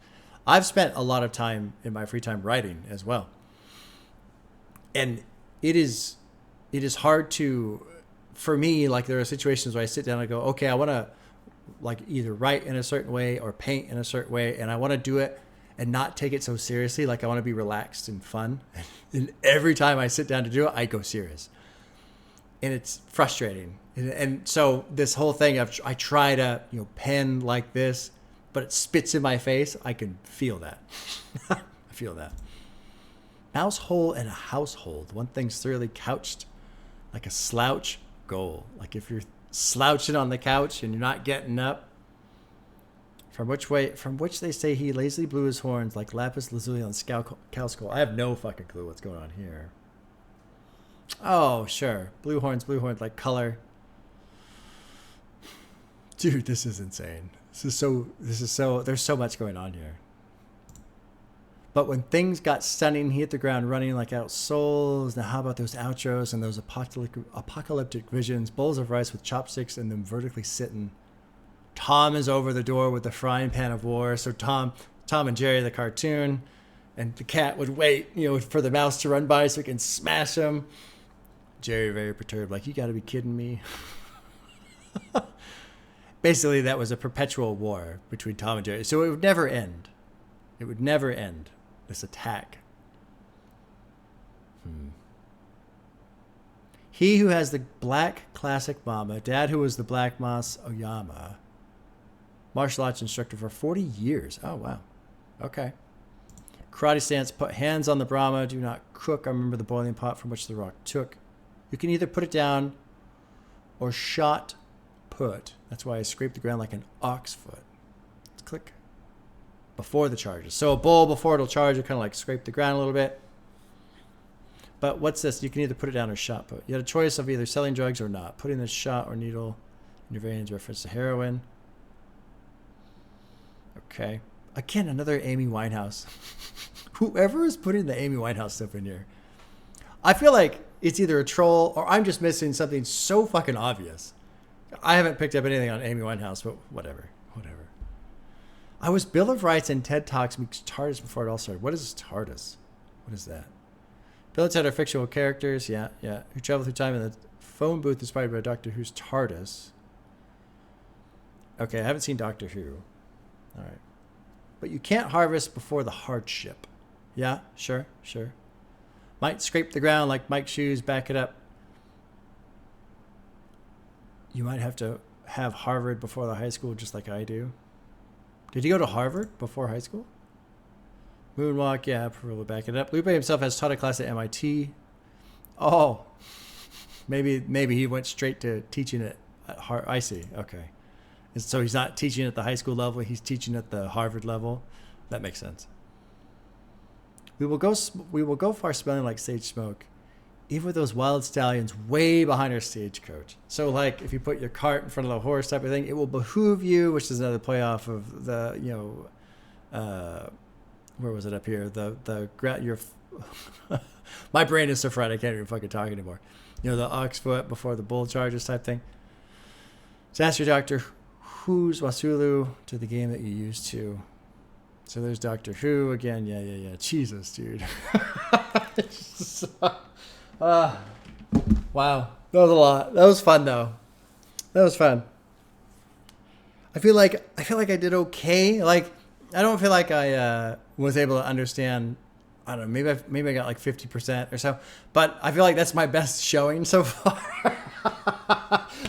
I've spent a lot of time in my free time writing as well. And it is hard to, for me, like there are situations where I sit down and go, okay, I want to like either write in a certain way or paint in a certain way. And I want to do it and not take it so seriously. Like I want to be relaxed and fun. And every time I sit down to do it, I go serious. And it's frustrating. And so this whole thing, I try to, pen like this, but it spits in my face. I can feel that. I feel that. Mouse hole in a household. One thing's thoroughly couched like a slouch goal. Like if you're slouching on the couch and you're not getting up. From which they say he lazily blew his horns like lapis lazuli on cow skull. I have no fucking clue what's going on here. Oh, sure. Blue horns, like color. Dude, this is insane. This is so, there's so much going on here. But when things got stunning, he hit the ground running like out souls. Now how about those outros and those apocalyptic visions, bowls of rice with chopsticks and them vertically sitting. Tom is over the door with the frying pan of war. So Tom and Jerry, the cartoon, and the cat would wait, for the mouse to run by so he can smash him. Jerry very perturbed, like, you got to be kidding me. Basically, that was a perpetual war between Tom and Jerry. So it would never end. It would never end, this attack. He who has the black classic mama, dad who was the black Mas Oyama, martial arts instructor for 40 years. Oh, wow. Okay. Karate stance, put hands on the Brahma, do not cook. I remember the boiling pot from which the rock took. You can either put it down or shot put. That's why I scraped the ground like an ox foot. Let's click. Before the charges. So a bull, before it'll charge, you kind of like scrape the ground a little bit. But what's this? You can either put it down or shot put. You had a choice of either selling drugs or not. Putting the shot or needle in your veins reference to heroin. Okay. Again, another Amy Winehouse. Whoever is putting the Amy Winehouse stuff in here. I feel like it's either a troll or I'm just missing something so fucking obvious. I haven't picked up anything on Amy Winehouse, but whatever. I was Bill of Rights and TED Talks meets TARDIS before it all started. What is TARDIS? What is that? Bill and Ted are fictional characters, yeah, who travel through time in the phone booth inspired by Doctor Who's TARDIS. Okay, I haven't seen Doctor Who. All right. But you can't harvest before the hardship. Yeah, sure. Might scrape the ground like Mike's shoes, back it up. You might have to have Harvard before the high school, just like I do. Did he go to Harvard before high school? Moonwalk, yeah, we'll back it up. Lupe himself has taught a class at MIT. Oh, maybe he went straight to teaching it at Harvard. I see, okay. And so he's not teaching at the high school level, he's teaching at the Harvard level. That makes sense. We will go far smelling like sage smoke, even with those wild stallions way behind our stagecoach. So like if you put your cart in front of the horse type of thing, it will behoove you, which is another play off of the, where was it up here? My brain is so fried I can't even fucking talk anymore. The ox foot before the bull charges type thing. So ask your doctor, who's Wasulu to the game that you used to? So there's Doctor Who again. Yeah. Jesus, dude. Wow. That was a lot. That was fun though. That was fun. I feel like I did okay. Like I don't feel like I was able to understand. I don't know. Maybe I got like 50% or so. But I feel like that's my best showing so far.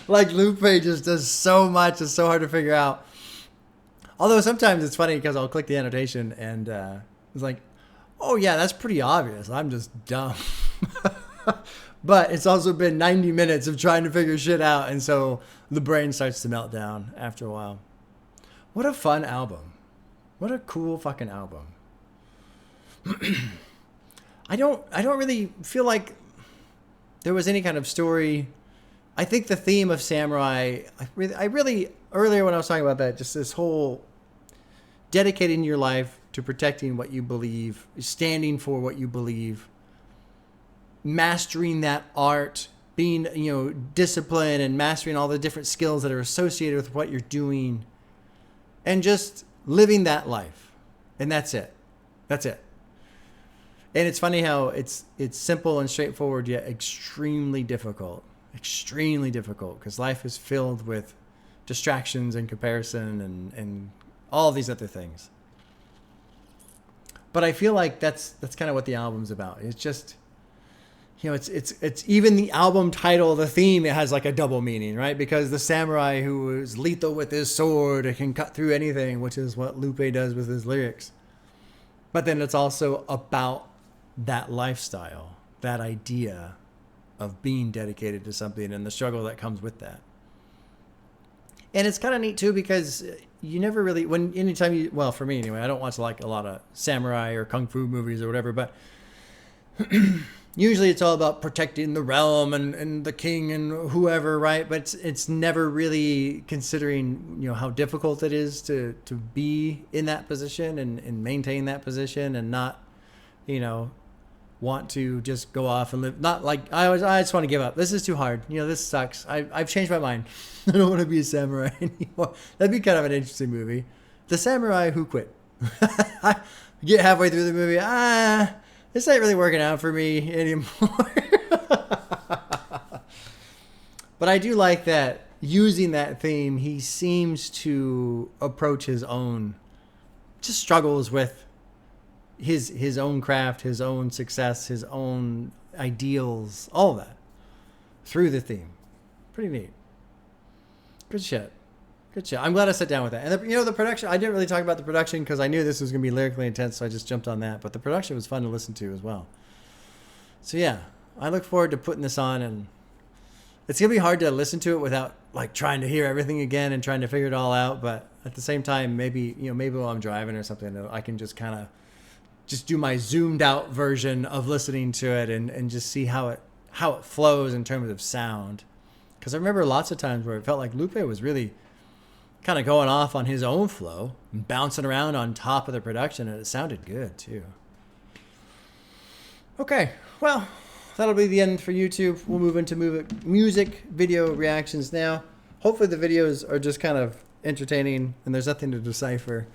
Like Lupe just does so much. It's so hard to figure out. Although sometimes it's funny because I'll click the annotation and it's like, oh yeah, that's pretty obvious. I'm just dumb. But it's also been 90 minutes of trying to figure shit out. And so the brain starts to melt down after a while. What a fun album. What a cool fucking album. I don't really feel like there was any kind of story. I think the theme of Samurai, I really earlier when I was talking about that, just this whole dedicating your life to protecting what you believe, standing for what you believe, mastering that art, being, disciplined and mastering all the different skills that are associated with what you're doing and just living that life. And that's it. That's it. And it's funny how it's simple and straightforward, yet extremely difficult because life is filled with distractions and comparison and all these other things. But I feel like that's kind of what the album's about. It's just, it's even the album title, the theme, it has like a double meaning, right? Because the samurai who is lethal with his sword and can cut through anything, which is what Lupe does with his lyrics. But then it's also about that lifestyle, that idea of being dedicated to something and the struggle that comes with that. And it's kind of neat too, because you never really, anytime you, well, for me anyway, I don't watch like a lot of samurai or kung fu movies or whatever, but usually it's all about protecting the realm and the king and whoever, right? But it's never really considering, you know, how difficult it is to be in that position and maintain that position and not, you know, want to just go off and live. Not like I just want to give up. This is too hard. You know, this sucks. I've changed my mind. I don't want to be a samurai anymore. That'd be kind of an interesting movie. The Samurai Who Quit. Get halfway through the movie. This ain't really working out for me anymore. But I do like that using that theme, he seems to approach his own just struggles with his own craft, his own success, his own ideals, all of that through the theme. Pretty neat. Good shit. Good shit. I'm glad I sat down with that. And the production, I didn't really talk about the production because I knew this was going to be lyrically intense, so I just jumped on that. But the production was fun to listen to as well. So yeah, I look forward to putting this on, and it's going to be hard to listen to it without like trying to hear everything again and trying to figure it all out. But at the same time, maybe while I'm driving or something, I can just kind of just do my zoomed out version of listening to it and just see how it flows in terms of sound. Because I remember lots of times where it felt like Lupe was really kind of going off on his own flow and bouncing around on top of the production, and it sounded good too. Okay, well, that'll be the end for YouTube. We'll move into music video reactions now. Hopefully the videos are just kind of entertaining and there's nothing to decipher.